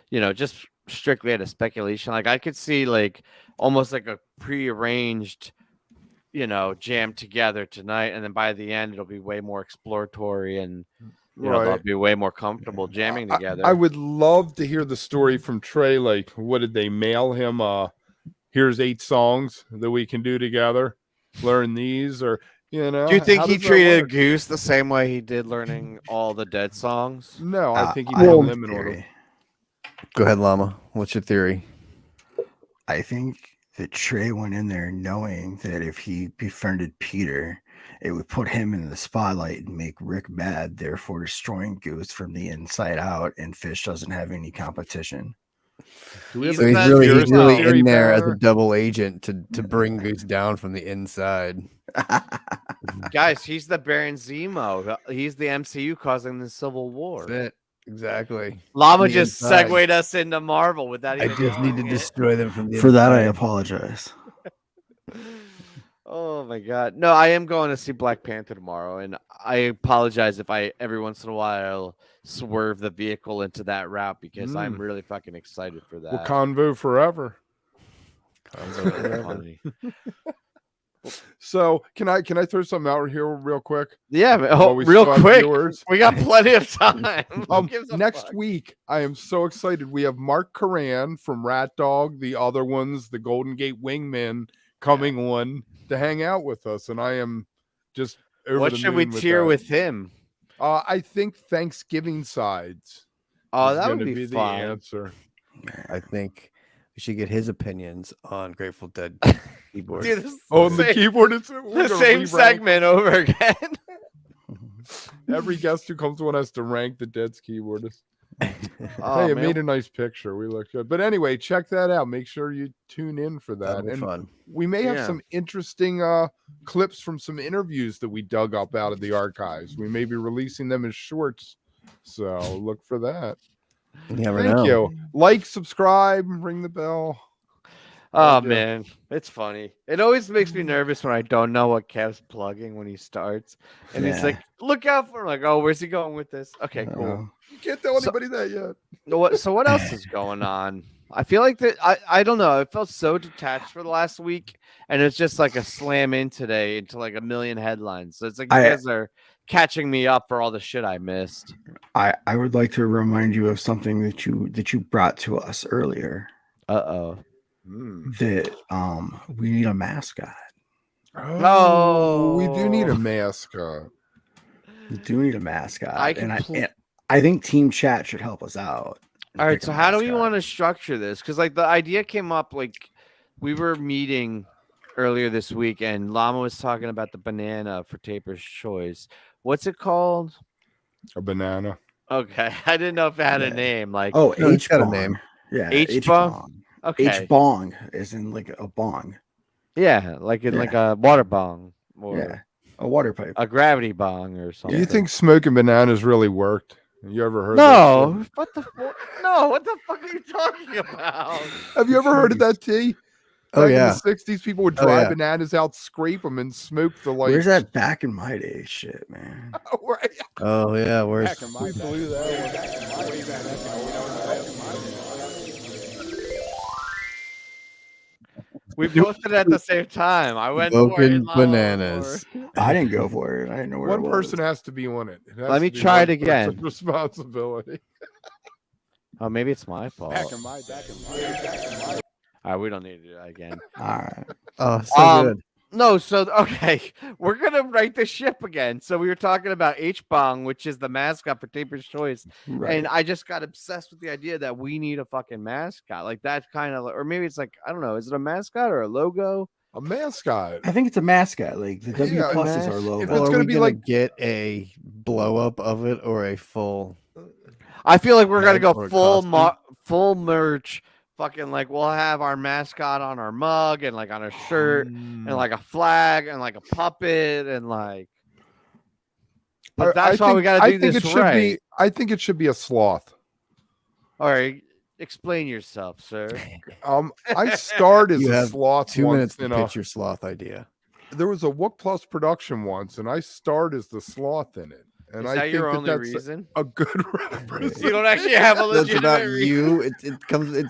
A: You know, just strictly at a speculation. Like I could see like almost like a prearranged, jam together tonight, and then by the end it'll be way more exploratory and they'll be way more comfortable jamming together.
D: I would love to hear the story from Trey. Like, what did they mail him? Here's 8 songs that we can do together. Learn these, or
A: Do you think
D: how
A: he
D: does that
A: treated
D: work?
A: Goose the same way he did learning all the Dead songs?
D: No, I think he
E: I
D: put a
E: have a
D: limit on him.
E: theory.
C: Go ahead, Llama. What's your theory?
E: I think that Trey went in there knowing that if he befriended Peter, it would put him in the spotlight and make Rick mad, therefore destroying Goose from the inside out, and Fish doesn't have any competition.
D: Do we have
C: So
D: a
C: he's
A: not
C: really,
D: conspiracy theory
C: in there as a
D: banner?
C: double agent to bring Goose down from the inside.
A: Guys, he's the Baron Zemo. He's the MCU causing the Civil War.
C: That's it. Exactly.
A: Llama
C: The
A: just
C: inside.
A: segued us into Marvel with that.
C: I just need to destroy them from the
E: For that, I
C: inside.
E: apologize.
A: Oh my god. No, I am going to see Black Panther tomorrow, and I apologize if I every once in a while swerve the vehicle into that route because I'm really fucking excited for that.
D: Well, convo forever.
A: Sounds really funny.
D: So can I throw something out here real quick?
A: Yeah, but,
D: While we
A: real
D: still have
A: quick.
D: viewers?
A: We got plenty of time. Who gives a
D: Next
A: fuck?
D: week, I am so excited. We have Mark Coran from Rat Dog, the other ones, the Golden Gate Wingmen, coming on to hang out with us, and I am just over
A: What
D: the
A: should we
D: moon
A: tier
D: that.
A: with him?
D: I think Thanksgiving sides.
A: Oh,
D: is
A: that would
D: gonna
A: be
D: the
A: fun.
D: answer.
C: I think We should get his opinions on Grateful Dead keyboards.
A: Dude, this is
D: Oh,
A: the
D: and the
A: same-
D: keyboard is
A: the same segment over again.
D: Every guest who comes on has to rank the Dead's keyboardist.
A: Oh,
D: Hey, it
A: man.
D: made a nice picture. We look good. But anyway, check that out. Make sure you tune in for that.
C: That'll be
D: And
C: fun.
D: we may have
A: Yeah.
D: some interesting clips from some interviews that we dug up out of the archives. We may be releasing them as shorts. So look for that.
C: You never
D: Thank
C: know.
D: you. Like, subscribe, ring the bell.
A: Oh
D: Thank you.
A: man, it's funny. It always makes me nervous when I don't know what Kev's plugging when he starts, and he's
E: Yeah.
A: like, "Look out for!" Like, oh, where's he going with this? Okay, cool.
D: You can't tell
A: So-
D: anybody that yet.
A: So what else is going on? I feel like that. I don't know. I felt so detached for the last week, and it's just like a slam in today into like a million headlines. So it's like you guys are catching me up for all the shit I missed.
E: I would like to remind you of something that you brought to us earlier.
A: Oh.
E: That we need a mascot.
D: Oh, we do need a mascot.
E: We do need a mascot.
A: I can
E: and I think Team Chat should help us out. and
A: All right,
E: pick a
A: so how do we
E: mascot.
A: want to structure this? Because like the idea came up, like we were meeting earlier this week, and Llama was talking about the banana for Taper's Choice. What's it called?
D: A banana.
A: Okay, I didn't know if it had a
E: Yeah.
A: name. Like,
E: Oh,
C: No, it's
E: H
C: got a
E: bong.
C: name.
E: Yeah,
A: H bong? okay,
E: H bong is in like a bong.
A: yeah, like in
E: Yeah.
A: like a water bong or
E: Yeah, a water pipe.
A: a gravity bong or
D: Do
A: something.
D: you think smoking bananas really worked? You ever heard that
A: No,
D: shit?
A: what the no? What the fuck are you talking about?
D: Have you ever heard of that, T?
C: Oh,
D: Back
C: yeah.
D: in the 60s, people would
C: Oh,
D: dry
C: yeah.
D: bananas out, scrape them, and smoke the like.
E: Where's that back in my day shit, man?
D: Right.
C: Oh yeah, where's
D: We blew that one.
A: We posted it at the same time. I went for it.
C: smoking
A: Llama went for
C: bananas?
A: it.
E: I didn't go for it. I didn't know where
D: One
E: it was.
D: person has to be on it. It has
A: Let
D: to
A: me
D: be
A: try
D: one
A: it again.
D: person's Responsibility.
A: Oh, maybe it's my fault. All right, we don't need to do that again.
E: All right.
C: Oh, so good.
A: No, so okay, we're gonna right the ship again. So we were talking about H Bong, which is the mascot for Taper's Choice,
E: Right.
A: and I just got obsessed with the idea that we need a fucking mascot, like that kind of, or maybe it's like I don't know, is it a mascot or a logo?
D: A mascot.
E: I think it's a mascot. Like the W
D: Yeah,
E: plus is our
A: mas-
E: logo.
D: If
C: Well,
D: it's
C: are
D: gonna
C: we
D: be
C: gonna
D: like-
C: get a blow up of it or a full?
A: I feel like we're gonna
C: Mag
A: go
C: or a
A: full merch. Fucking like we'll have our mascot on our mug and like on our shirt and like a flag and like a puppet and like. But that's why we gotta do this
D: it should
A: right.
D: be. I think it should be a sloth.
A: All right, explain yourself, sir.
D: I starred as
C: You
D: a
C: have
D: sloth
C: 2 minutes
D: once
C: to
D: in a.
C: pitch your sloth idea.
D: There was a Wook Plus production once, and I starred as the sloth in it. And
A: Is
D: I
A: that
D: think
A: your only
D: that's
A: reason?
D: a good
A: You
D: representation.
A: don't actually have a
C: That's
A: legitimate
C: about
A: reason.
C: you. It's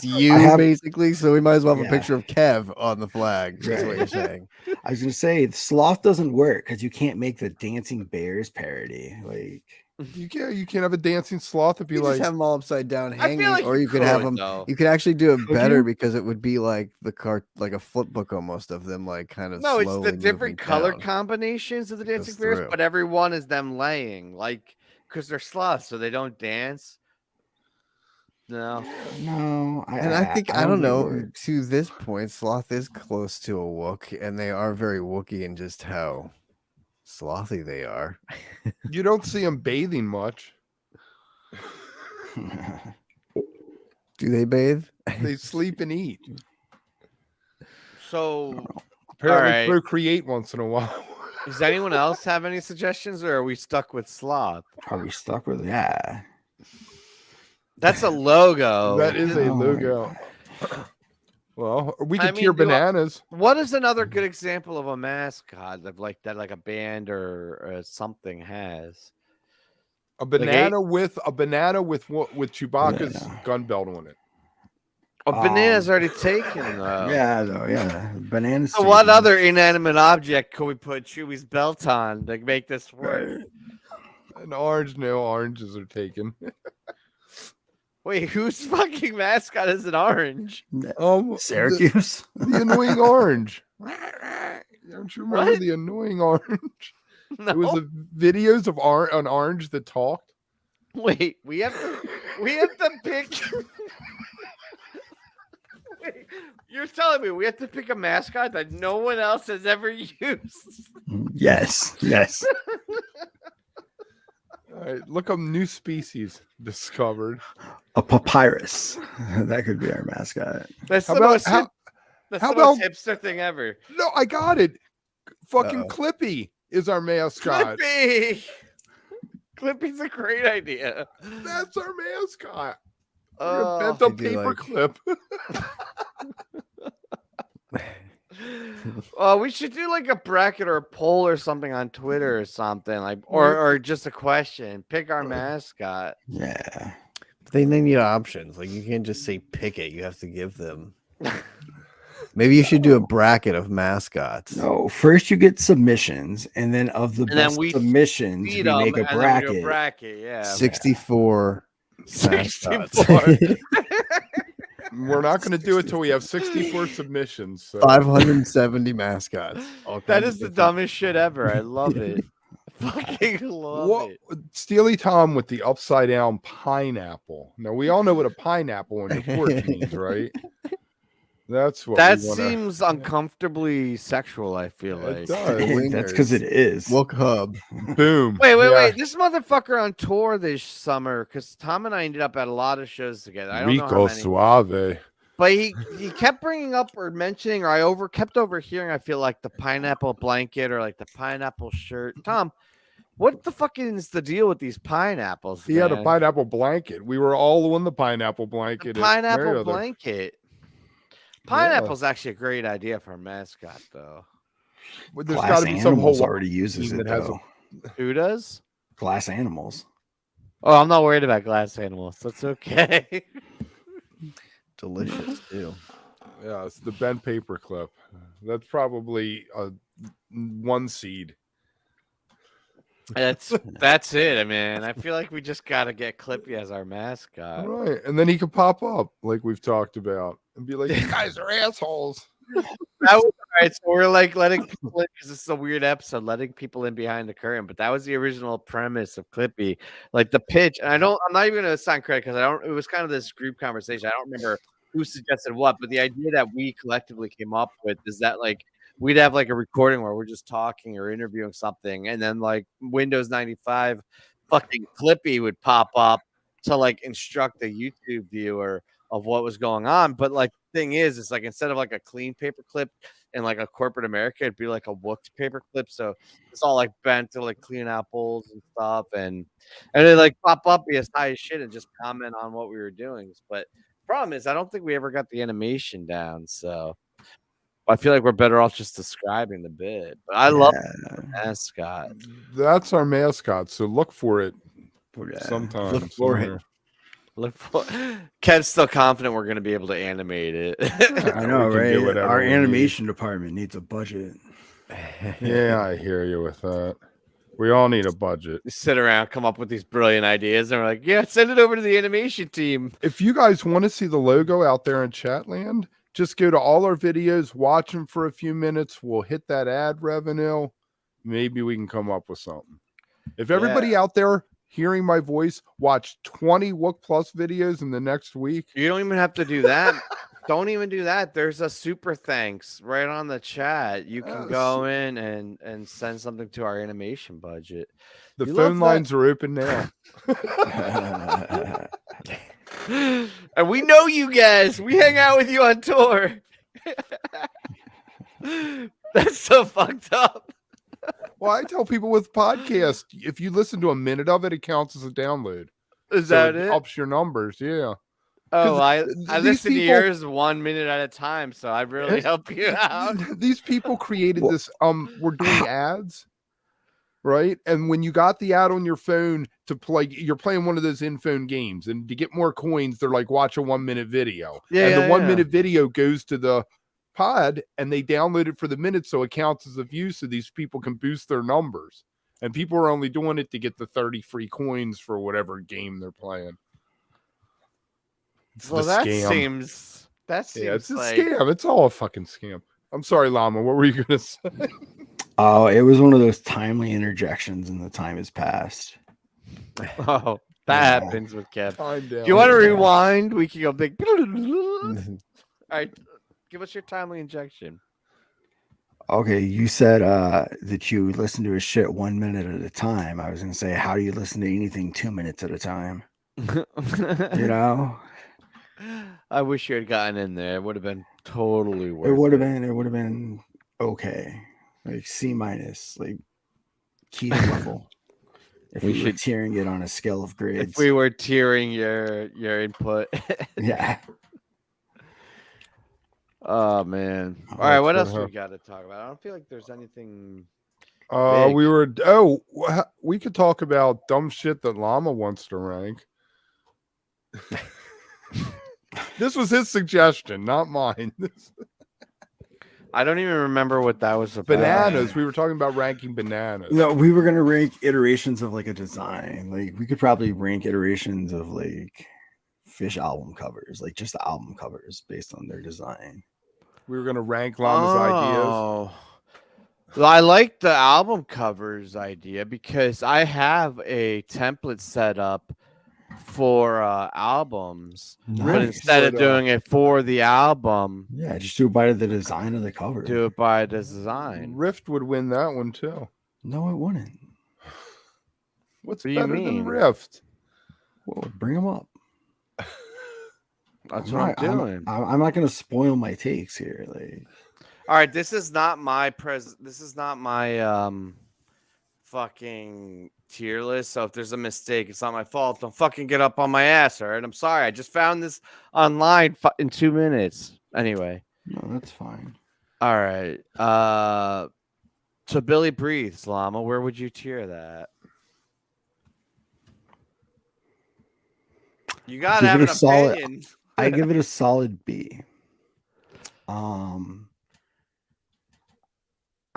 C: you
E: have-
C: basically. So we might as well have
E: Yeah.
C: a picture of Kev on the flag. That's what
E: Right.
C: you're saying.
E: I was gonna say sloth doesn't work because you can't make the Dancing Bears parody. Like
D: You can't have a dancing sloth and be
C: You
D: like,
C: just have them all upside down
A: I
C: hanging,
A: feel like
C: or you could have them.
A: though.
C: You could actually do it
E: Could
C: better
E: you?
C: because it would be like the car, like a flip book almost of them, like kind of.
A: No, it's the
C: slowly
A: different
C: moving
A: color
C: down.
A: combinations of the
C: Goes
A: dancing bears,
C: through.
A: but every one is them laying, like because they're sloths, so they don't dance. No,
E: no,
C: And I think I don't
E: think it
C: know.
E: works.
C: To this point, sloth is close to a wook, and they are very wooky in just how slothy they are.
D: you don't see them bathing much.
C: Do they bathe?
D: They sleep and eat.
A: so
D: Apparently,
A: right.
D: procreate once in a while.
A: does anyone else have any suggestions, or are we stuck with sloth?
E: Are we stuck with yeah?
A: That's a logo.
D: That is a
E: Oh my
D: logo. Well, we
A: I
D: could
A: mean,
D: tier
A: do I-
D: bananas.
A: What is another good example of a mascot of like that, like a band or something has?
D: A banana with Chewbacca's
E: Yeah.
D: gun belt on it.
A: A banana's
E: Um,
A: already taken though.
E: Yeah, though, yeah. Bananas.
A: So what other inanimate object could we put Chewie's belt on to make this work?
E: Right.
D: An orange, no oranges are taken.
A: Wait, whose fucking mascot is an orange?
E: Syracuse?
D: the annoying orange. Don't you remember
A: What?
D: the annoying orange?
A: No.
D: It was the videos of an orange that talked.
A: Wait, we have to pick. You're telling me we have to pick a mascot that no one else has ever used?
E: Yes.
D: All right, look up new species discovered.
E: A papyrus. That could be our mascot.
A: That's
D: How
A: the
D: about
A: most that's
D: how
A: the most
D: about-
A: hipster thing ever.
D: No, I got it. Fucking
C: Uh-oh.
D: Clippy is our mascot.
A: Clippy. Clippy's a great idea.
D: That's our mascot.
A: Oh,
D: Bent up
C: I do
D: paper
C: like-
D: clip.
A: we should do like a bracket or a poll or something on Twitter or something like, or just a question. Pick our mascot.
E: Yeah.
C: They need options. Like, you can't just say pick it. You have to give them. Maybe you should do a bracket of mascots.
E: No, first you get submissions, and then of the
A: And then
E: best
A: we
E: submissions, we
A: Beat 'em,
E: make a
A: and then we
E: bracket.
A: do a bracket. Yeah.
C: 64 mascots.
A: 64.
D: We're not going to do it till we have 64 submissions. So.
C: 570 mascots. All
A: That
C: kinds
A: is
C: of
A: the
C: different-
A: dumbest shit ever. I love it. Fucking love
D: What,
A: it.
D: Steely Tom with the upside down pineapple. Now we all know what a pineapple on your porch means, right? That's what
A: That
D: we wanna,
A: seems uncomfortably sexual. I feel
D: It
A: like.
D: does.
E: That's because it is.
C: Wook Hub.
D: Boom.
A: Wait.
D: Yeah.
A: This motherfucker on tour this summer because Tom and I ended up at a lot of shows together. I don't know how
D: Rico
A: many.
D: Suave.
A: But he kept bringing up or mentioning, or I kept overhearing. I feel like the pineapple blanket or like the pineapple shirt. Tom, what the fuck is the deal with these pineapples?
D: He had a
A: man?
D: pineapple blanket. We were all on the pineapple blanket. at
A: Pineapple
D: Merriweather.
A: blanket. Pineapple's actually a great idea for a mascot, though.
D: But there's
E: Glass
D: got to be some
E: Animals
D: whole
E: already uses
D: team
E: it
D: that has
E: though.
A: Who does?
E: Glass Animals.
A: Oh, I'm not worried about glass animals. That's okay.
C: Delicious, too.
D: Yeah, it's the bent paper clip. That's probably a 1 seed.
A: That's it. I mean, I feel like we just got to get Clippy as our mascot.
D: All right, and then he could pop up like we've talked about and be like, "You guys are assholes."
A: That was, all right, so we're like letting people in because it's a weird episode, letting people in behind the curtain. But that was the original premise of Clippy, like the pitch. And I'm not even going to assign credit because it was kind of this group conversation. I don't remember who suggested what, but the idea that we collectively came up with is that like we'd have like a recording where we're just talking or interviewing something, and then like Windows 95 fucking Clippy would pop up to like instruct the YouTube viewer of what was going on. But like the thing is, it's like instead of like a clean paper clip in like a corporate America, it'd be like a wook paper clip. So it's all like bent to like clean out bowls and stuff, and it like pop up be as high as shit and just comment on what we were doing. But problem is, I don't think we ever got the animation down, so I feel like we're better off just describing the bit. But I love the mascot.
D: That's our mascot. So look for it
E: Yeah.
D: sometime.
C: Look for it.
D: somewhere.
A: Look for Kev's still confident we're going to be able to animate it.
E: I know,
D: We can do
E: right?
D: whatever
E: Our
D: we need.
E: animation department needs a budget.
D: Yeah, I hear you with that. We all need a budget.
A: We sit around, come up with these brilliant ideas, and we're like, yeah, send it over to the animation team.
D: If you guys want to see the logo out there in Chatland, just go to all our videos, watch them for a few minutes. We'll hit that ad revenue. Maybe we can come up with something. If everybody out there hearing my voice watch 20 Wook+ videos in the next week,
A: You don't even have to do that. Don't even do that. There's a super thanks right on the chat. You can
D: Yes.
A: go in and send something to our animation budget.
D: the
A: You love
D: phone
A: that.
D: lines are open now.
A: And we know you guys. We hang out with you on tour. That's so fucked up.
D: Well, I tell people with podcasts, if you listen to a minute of it, it counts as a download.
A: Is
D: So
A: that it?
D: ups your numbers. Yeah.
A: Oh, I
D: these
A: listen to
D: people-
A: yours 1 minute at a time, so I really help you out.
D: These people created this. We're doing ads, right? And when you got the ad on your phone to play, you're playing one of those in-phone games, and to get more coins, they're like, watch a 1 minute video.
A: Yeah,
D: and the
A: yeah,
D: 1
A: yeah.
D: minute video goes to the pod, and they download it for the minute, so it counts as a view, so these people can boost their numbers. And people are only doing it to get the 30 free coins for whatever game they're playing. It's
A: Well,
D: the
A: that
D: scam.
A: seems
D: Yeah, it's a
A: like
D: scam. It's all a fucking scam. I'm sorry, Llama. What were you gonna say?
E: Oh, it was one of those timely interjections, and the time has passed.
A: oh, that
E: Yeah.
A: happens with Kev.
D: Time down.
A: Do you want to rewind? We can go big. All right, give us your timely injection.
E: Okay, you said that you listen to his shit 1 minute at a time. I was gonna say, how do you listen to anything 2 minutes at a time? You know,
A: I wish you had gotten in there. It would have been totally worth
E: it
A: it.
E: would have been okay, like C minus, like key level. If
A: We
E: we were
A: should-
E: tiering it on a scale of grades.
A: If we were tiering your input.
E: Yeah.
A: Oh man.
E: Oh,
A: All right, what
D: that's
A: else
D: what
A: we got to talk about? I don't feel like there's anything.
D: We
A: Big.
D: were we could talk about dumb shit that Llama wants to rank. This was his suggestion, not mine.
A: I don't even remember what that was about.
D: Bananas. We were talking about ranking bananas.
E: No, we were gonna rank iterations of like a design. Like we could probably rank iterations of like Fish album covers, like just the album covers based on their design.
D: We were gonna rank Llama's ideas.
A: Oh. Well, I like the album covers idea because I have a template set up for albums, but
E: Nice.
A: instead of
D: But,
A: doing it for the album,
E: Yeah, just do it by the design of the cover.
A: do it by design.
D: Rift would win that one too.
E: No, it wouldn't.
D: What's
A: What do you
D: better than
A: mean?
D: Rift?
E: Well, bring them up.
A: That's
E: I'm
A: what
E: not,
A: I'm doing.
E: I'm not gonna spoil my takes here. Like,
A: All right, this is not my This is not my fucking tier list. So if there's a mistake, it's not my fault. Don't fucking get up on my ass, all right? I'm sorry. I just found this online in 2 minutes. Anyway,
E: no, that's fine.
A: all right. So Billy Breathes, Llama. Where would you tier that? You gotta
E: Give
A: have
E: it
A: an
E: a solid-
A: opinion.
E: I give it a solid B. I'm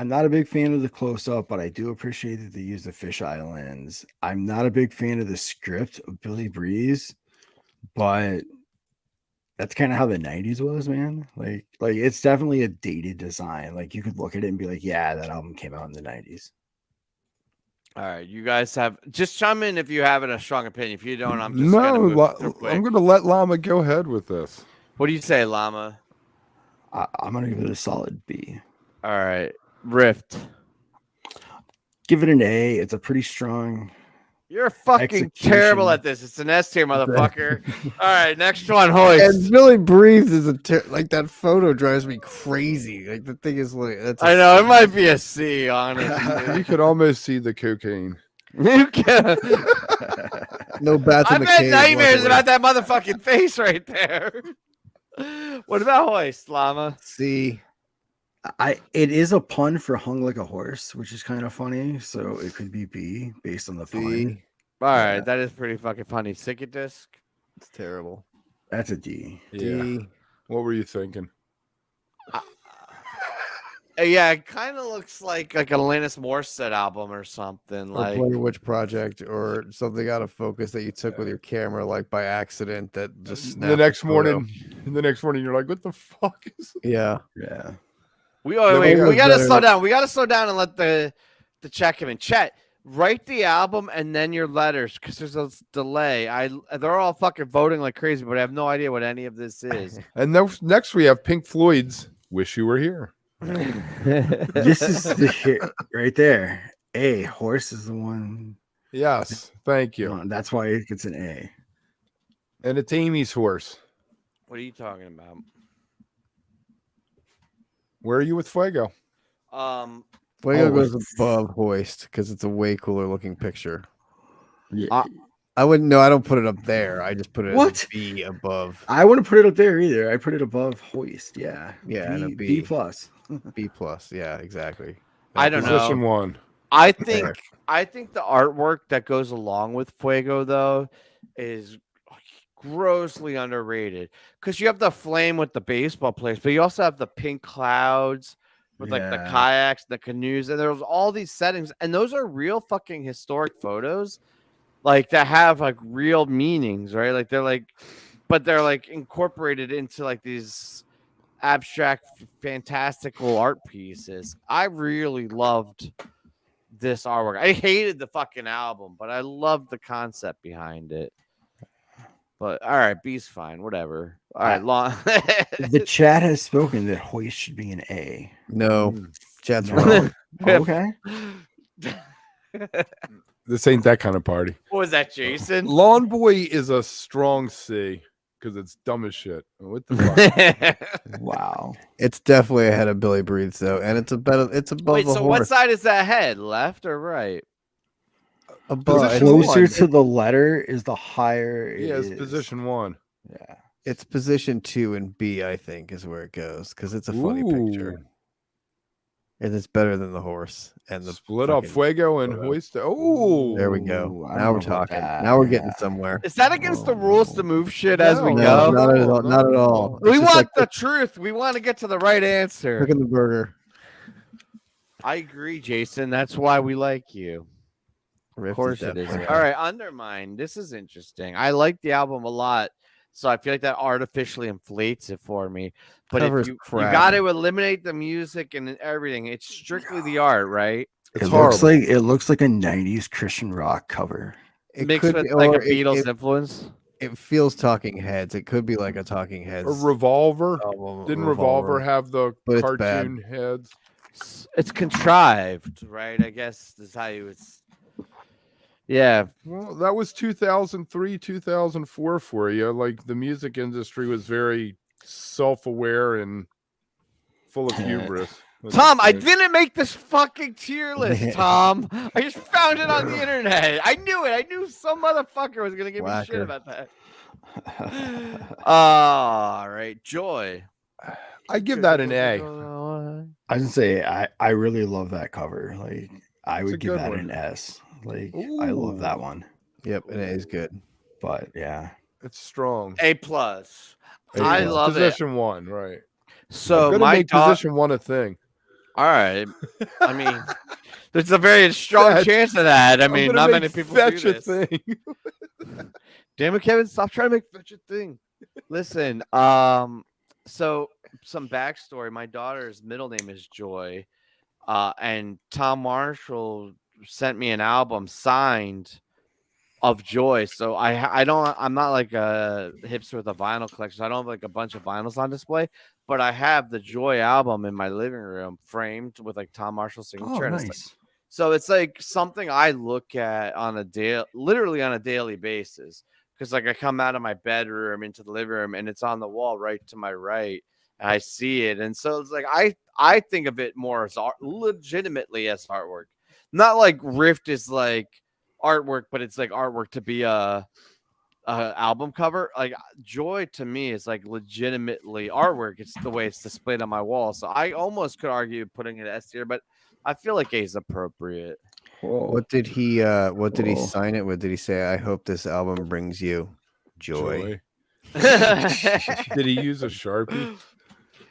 E: not a big fan of the close up, but I do appreciate that they use the fisheye lens. I'm not a big fan of the script of Billy Breeze, but that's kind of how the 90s was, man. Like it's definitely a dated design. Like you could look at it and be like, yeah, that album came out in the 90s.
A: All right, you guys have just chime in if you have a strong opinion. If you don't, I'm just gonna move through quick.
D: I'm gonna let Llama go ahead with this.
A: What do you say, Llama?
E: I'm gonna give it a solid B.
A: All right, Rift.
E: Give it an A. It's a pretty strong.
A: You're fucking terrible
E: Execution.
A: at this. It's an S tier, motherfucker. All right, next one, Hoist.
C: And Billy Breathes is like that photo drives me crazy. Like the thing is like that's.
A: I know it might be a C, honestly.
D: You could almost see the cocaine.
A: You can-
C: No bats in
A: I've
C: the
A: had
C: cave.
A: nightmares
C: luckily.
A: about that motherfucking face right there. What about Hoist, Llama?
C: See,
E: It is a pun for hung like a horse, which is kind of funny. So it could be B based on the pun.
C: see,
A: All right,
E: Yeah.
A: that is pretty fucking funny. Sick disc.
C: it's terrible.
E: That's a D.
D: Yeah.
C: D.
D: What were you thinking?
A: Yeah, it kind of looks like a Alanis Morissette album or something.
C: Or
A: Like
C: Blair Witch Project, or something out of focus that you took with your camera, like by accident. That just snapped
D: The next
C: photo.
D: morning, you're like, "What the fuck is?"
C: Yeah,
E: Yeah.
A: we
D: No,
A: wait,
D: but
A: we gotta
C: better-
A: slow down. We gotta slow down and let the check him in. Chet, write the album and then your letters because there's a delay. They're all fucking voting like crazy, but I have no idea what any of this is.
D: And next we have Pink Floyd's "Wish You Were Here."
E: This is the hit right there. A horse is the one.
D: Yes, thank you.
E: That's why it gets an A.
D: And it's Amy's horse.
A: What are you talking about?
D: Where are you with Fuego?
C: Fuego
E: Oh,
C: goes above Hoist because it's a way cooler looking picture.
E: Yeah.
C: I wouldn't know. I don't put it up there. I just put it
E: What?
C: as B above.
E: I wouldn't put it up there either. I put it above hoist. Yeah.
C: Yeah, and a B.
E: B plus.
C: B plus. Yeah, exactly.
A: I don't know.
D: Position one.
A: I think the artwork that goes along with Fuego though is grossly underrated because you have the flame with the baseball players, but you also have the pink clouds with like the
E: Yeah.
A: kayaks, the canoes, and there's all these settings, and those are real fucking historic photos, like that have like real meanings, right? Like they're like, but they're like incorporated into like these abstract, fantastical art pieces. I really loved this artwork. I hated the fucking album, but I loved the concept behind it. But all right, B's fine. Whatever. All right,
E: I-
A: long.
E: The chat has spoken that Hoist should be an A.
C: No, chat's
E: No.
C: wrong.
E: Okay.
D: This ain't that kind of party.
A: What was that, Jason?
D: Lawn Boy is a strong C because it's dumb as shit. What the fuck?
E: Wow.
C: It's definitely ahead of Billy Breathes though, and it's above
A: Wait,
C: the
A: so
C: horse.
A: what side is that head? Left or right?
C: Above,
D: Position
C: it's
E: Closer
C: one.
E: to the letter is the higher. it
D: Yeah, it's
E: is.
D: position 1.
E: Yeah.
C: It's position 2 and B, I think, is where it goes because it's a funny picture,
D: Ooh.
C: and it's better than the horse and the
D: Split up
C: fucking
D: Fuego and
C: photo.
D: Hoist. Oh,
C: There we go.
E: Ooh, I
C: Now
E: don't
C: we're
E: know about
C: talking.
E: that.
C: Now we're getting
E: Yeah.
C: somewhere.
A: Is that against the rules to move shit as we
D: No,
A: go?
C: not at all.
D: no,
C: Not at
D: no.
C: all.
A: We
C: It's just
A: want
C: like
A: the truth. We want to get to the right answer.
C: cooking the burger.
A: I agree, Jason. That's why we like you.
C: Rift
A: Of course it is.
C: definitely
A: All right, Undermine. This is interesting. I like the album a lot, so I feel like that artificially inflates it for me. But
C: Cover
A: if
C: is
A: you
C: crap.
A: got to eliminate the music and everything, it's strictly the art, right?
D: it's
E: It
D: horrible.
E: looks like a '90s Christian rock cover.
C: It
A: Mixed
C: could
A: with
C: be,
A: like a
C: or
A: Beatles influence.
C: it feels Talking Heads. It could be like a Talking
D: A
C: Heads.
D: Revolver.
C: album,
D: Didn't Revolver have the
C: But it's bad.
D: cartoon heads?
A: It's contrived, right? I guess is how you would. Yeah,
D: Well, that was 2003, 2004 for you. Like the music industry was very self-aware and full of hubris.
A: Tom, I didn't make this fucking tier list, Tom. I just found it on the internet. I knew it. I knew some motherfucker was gonna give me shit
C: Whacker.
A: about that. All right, Joy.
D: I give that an A.
E: I was gonna say I really love that cover. Like I
D: It's a
E: would give
D: good
E: that
D: one.
E: an S. Like I love that
D: Ooh.
E: one.
C: Yep, and it is good.
E: But yeah.
D: It's strong.
A: A plus.
D: A
A: I
D: plus.
A: love it.
D: Position 1, right?
A: So
D: Gonna
A: my
D: make
A: dog.
D: position 1 a thing.
A: All right. I mean, there's a very strong
D: Fetch.
A: chance of that. I
D: I'm
A: mean,
D: gonna
A: not
D: make
A: many people do
D: fetch a
A: this.
D: thing.
A: Damn it, Kevin! Stop trying to make such a thing. Listen, so some backstory. My daughter's middle name is Joy, and Tom Marshall sent me an album signed of Joy. So I'm not like a hipster with a vinyl collection. So I don't have like a bunch of vinyls on display, but I have the Joy album in my living room framed with like Tom Marshall's signature.
E: Oh,
A: and it's like,
E: nice.
A: so it's like something I look at on literally on a daily basis. Because like I come out of my bedroom into the living room and it's on the wall right to my right, and I see it, and so it's like I think of it more as art, legitimately as artwork, not like Rift is like artwork, but it's like artwork to be a album cover. Like Joy to me is like legitimately artwork. It's the way it's displayed on my wall. So I almost could argue putting it S tier, but I feel like A is appropriate.
C: What did he
E: Whoa.
C: sign it with? Did he say, I hope this album brings you joy?
D: Did he use a Sharpie?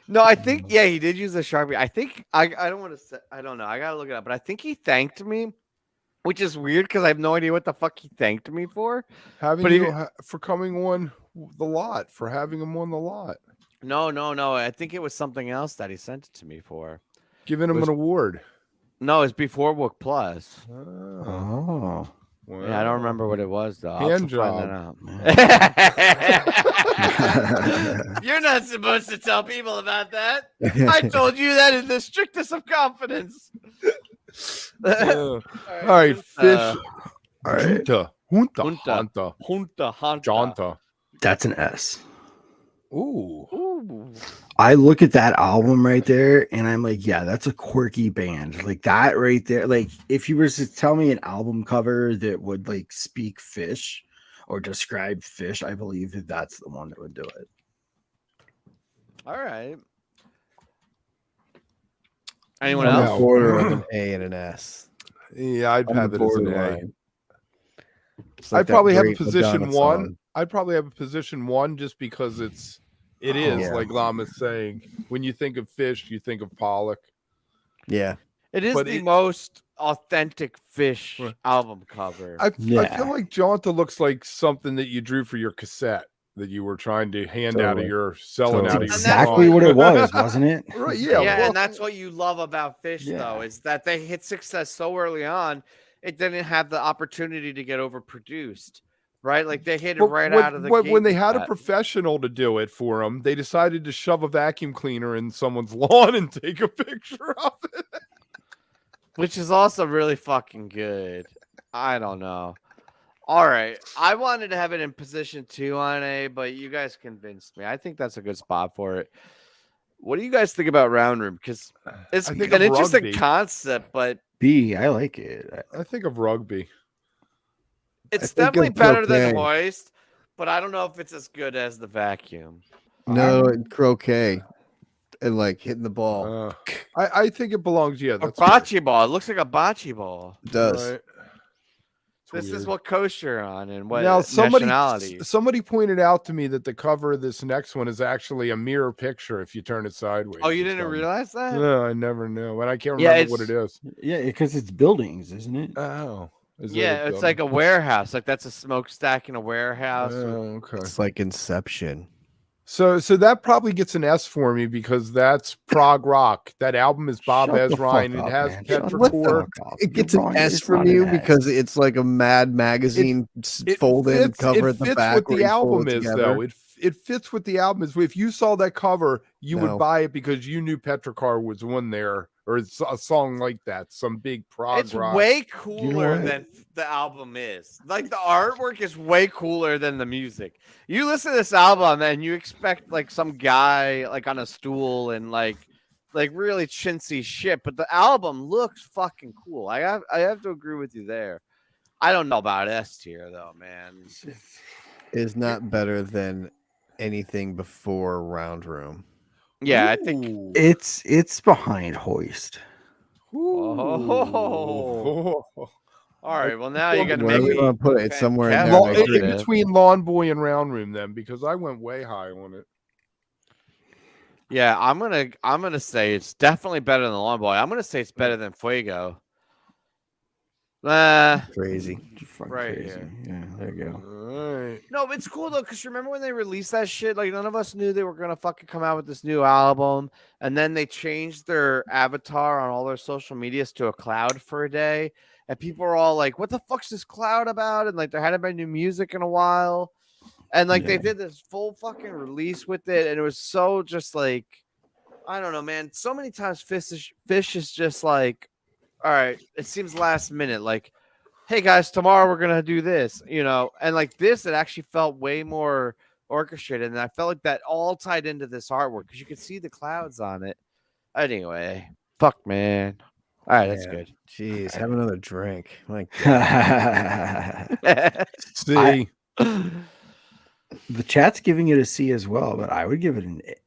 A: No, I think he did use a Sharpie. I think I don't want to say, I don't know. I gotta look it up, but I think he thanked me, which is weird because I have no idea what the fuck he thanked me for.
D: Having
A: But
D: you for coming on the lot, for having him on the lot,
A: No. I think it was something else that he sent it to me for.
D: giving him
A: Was-
D: an award.
A: No, it's before Wook Plus.
E: Oh.
A: Yeah, I don't remember what it was though. I'll
D: Hand
A: have to find that out. You're not supposed to tell people about that. I told you that in the strictest of confidence.
D: All right, fish.
E: All right.
D: Junta.
A: Junta. Hunta.
D: Jonta.
E: That's an S.
D: Ooh.
A: Ooh.
E: I look at that album right there and I'm like, yeah, that's a quirky band. Like that right there. Like if you were to tell me an album cover that would like speak Fish or describe Fish, I believe that that's the one that would do it.
A: All right. Anyone
C: On the
A: else?
C: border of an A and an S.
D: Yeah, I'd
C: On
D: have
C: the
D: it as an A.
C: borderline. It's like
D: I'd
C: that
D: probably have a
C: great
D: position
C: Madonna
D: 1.
C: song.
D: I'd probably have a position 1 just because it is
C: Yeah.
D: like Lama's saying. When you think of Fish, you think of Pollock.
C: Yeah.
A: It is
D: But
A: the
D: it-
A: most authentic Fish
D: Right.
A: album cover.
D: I
E: Yeah.
D: feel like Jonta looks like something that you drew for your cassette that you were trying to hand out of
C: Totally.
D: your selling
C: Totally.
D: out of
A: And
D: your
A: that's
E: Exactly
A: why-
E: what it was, wasn't it?
D: Right,
A: Yeah,
D: yeah. well,
A: and that's what you love about Fish,
E: Yeah.
A: though, is that they hit success so early on, it didn't have the opportunity to get overproduced, right? Like they hit it
D: But
A: right out of the gate.
D: when they
A: with
D: had a
A: that.
D: professional to do it for them, they decided to shove a vacuum cleaner in someone's lawn and take a picture of it.
A: Which is also really fucking good. I don't know. All right. I wanted to have it in position 2 on A, but you guys convinced me. I think that's a good spot for it. What do you guys think about Round Room? Because it's
D: I think
A: an
D: of
A: interesting
D: rugby.
A: concept, but
E: B, I like it.
D: I think of rugby.
A: it's
C: think
A: definitely
C: it's
A: better than
C: okay.
A: Hoist, but I don't know if it's as good as the vacuum.
C: No, croquet and like hitting the ball.
D: I think it belongs. Yeah,
A: A
D: that's fair.
A: bocce ball. It looks like a bocce ball.
C: It does.
D: Right. It's
A: This is
D: weird.
A: what coast you're on and what
D: Now
A: nationality.
D: somebody pointed out to me that the cover of this next one is actually a mirror picture if you turn it sideways.
A: Oh, you
D: It's
A: didn't
D: done.
A: realize that?
D: No, I never knew, and I can't
A: Yeah,
D: remember what it is.
E: Yeah, because it's buildings, isn't it?
D: Oh, is it
A: Yeah, it's like a warehouse. Like that's a smokestack in a warehouse.
D: Oh, okay.
C: It's like Inception.
D: So that probably gets an S for me because that's prog rock. That album is Bob
E: Shut the
D: Ezra, and
E: fuck
D: it
E: up,
D: has
E: man. Shut the
D: Petrichor.
E: fuck up.
C: It gets
E: You're
C: an
E: wrong.
C: S
E: It's
C: from
E: not
C: you
E: an
C: because
E: S.
C: it's like a Mad magazine folded cover at the back.
D: what
C: where
D: the
C: you fold
D: album
C: it
D: is,
C: together.
D: though. It fits what the album is. If you saw that cover, you
C: No.
D: would buy it because you knew Petrichor was one there, or it's a song like that, some big prog
A: It's
D: rock.
A: way cooler
E: what?
A: than the album is. Like the artwork is way cooler than the music. You listen to this album and you expect like some guy like on a stool and like really chintzy shit, but the album looks fucking cool. I have to agree with you there. I don't know about S tier though, man.
C: Is not better than anything before Round Room.
A: Yeah, I think.
D: Ooh.
E: It's behind Hoist.
A: Oh. All right. Well, now you're gonna
C: Wherever
A: make
C: you
A: me
C: want to put it, it's
A: defend
C: somewhere in
A: Kevin
C: there.
A: a
C: I
A: little
C: agree.
D: In
A: bit.
D: between Lawn Boy and Round Room, then, because I went way high on it.
A: Yeah, I'm gonna say it's definitely better than Lawn Boy. I'm gonna say it's better than Fuego.
C: Crazy.
E: Fucking
A: Right
E: crazy.
A: here.
E: Yeah, there you go.
D: All right.
A: No, it's cool though, because remember when they released that shit? Like none of us knew they were gonna fucking come out with this new album, and then they changed their avatar on all their social medias to a cloud for a day, and people were all like, "What the fuck's this cloud about?" And like there hadn't been new music in a while, and like they
E: Yeah.
A: did this full fucking release with it, and it was so just like, I don't know, man. So many times Fish is just like, all right, it seems last minute, like, hey guys, tomorrow we're gonna do this, you know, and like this, it actually felt way more orchestrated, and I felt like that all tied into this artwork because you could see the clouds on it. Anyway, fuck man. All right, that's
C: Yeah.
A: good.
C: Jeez, have another drink. Like
D: See,
E: The chat's giving it a C as well, but I would give it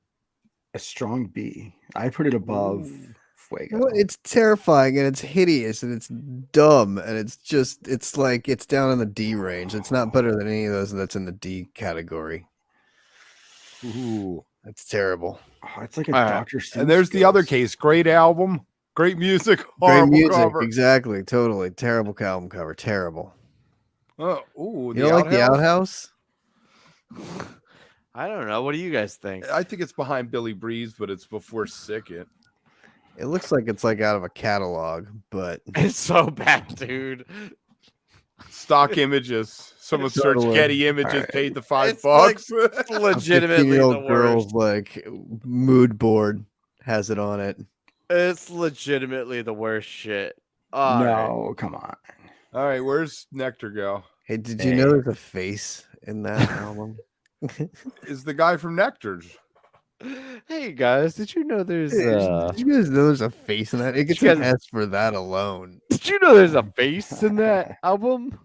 E: a strong B. I put it above Fuego.
C: well, it's terrifying and it's hideous and it's dumb and it's like it's down in the D range. It's not better than any of those that's in the D category.
D: ooh.
C: It's terrible.
E: Oh, it's like a
A: All right.
E: Dr. Seuss
D: And there's the other
E: ghost.
D: case. Great album, great music,
C: Great
D: horrible
C: music,
D: cover.
C: exactly, totally terrible album cover, terrible.
D: Oh, ooh,
C: You don't like the Outhouse?
A: I don't know. What do you guys think?
D: I think it's behind Billy Breeze, but it's before Sick It.
C: It looks like it's like out of a catalog, but
A: It's so bad, dude.
D: Stock images. Someone searched
C: Totally.
D: Getty Images,
E: Alright.
D: paid the $5.
A: It's like legitimately the
C: 15-year-old girl's
A: worst.
C: like mood board has it on it.
A: It's legitimately the worst shit. All right.
E: No, come on.
D: All right, where's Nectar go?
C: Hey, did you know there's a face in that album?
D: Is the guy from Nectar's?
A: Hey guys, did you know there's
C: Did you guys know there's a face in that? It gets
A: You
C: an
A: guys-
C: S for that alone.
A: did you know there's a face in that album?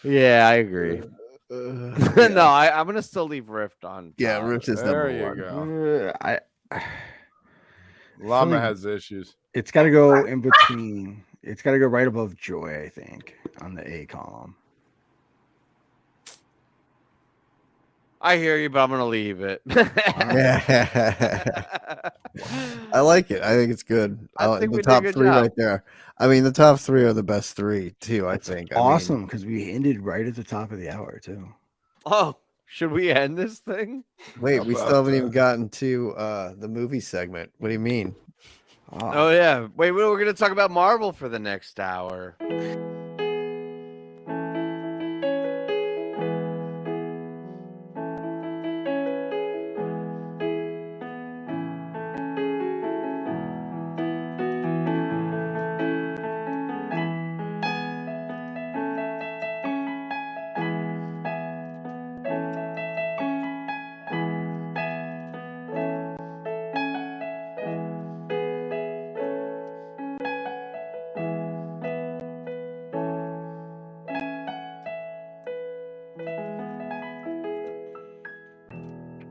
A: Yeah, I agree. No, I'm gonna still leave Rift on.
C: Yeah,
A: top.
C: Rift is
D: There
C: number
D: you
C: one.
D: go.
E: I
D: Llama
E: like-
D: has issues.
E: It's got to go in between. It's got to go right above Joy, I think, on the A column.
A: I hear you, but I'm gonna leave it.
C: I like it. I think it's good.
A: I think
C: the
A: we did a
C: top
A: good
C: three
A: job.
C: right there. I mean, the top three are the best three too. I think. I mean,
E: Awesome, because we ended right at the top of the hour too.
A: Oh, should we end this thing?
C: wait,
D: How
C: we
D: about
C: still haven't
D: that?
C: even gotten to the movie segment. What do you mean?
A: Oh yeah. Wait, we're gonna talk about Marvel for the next hour.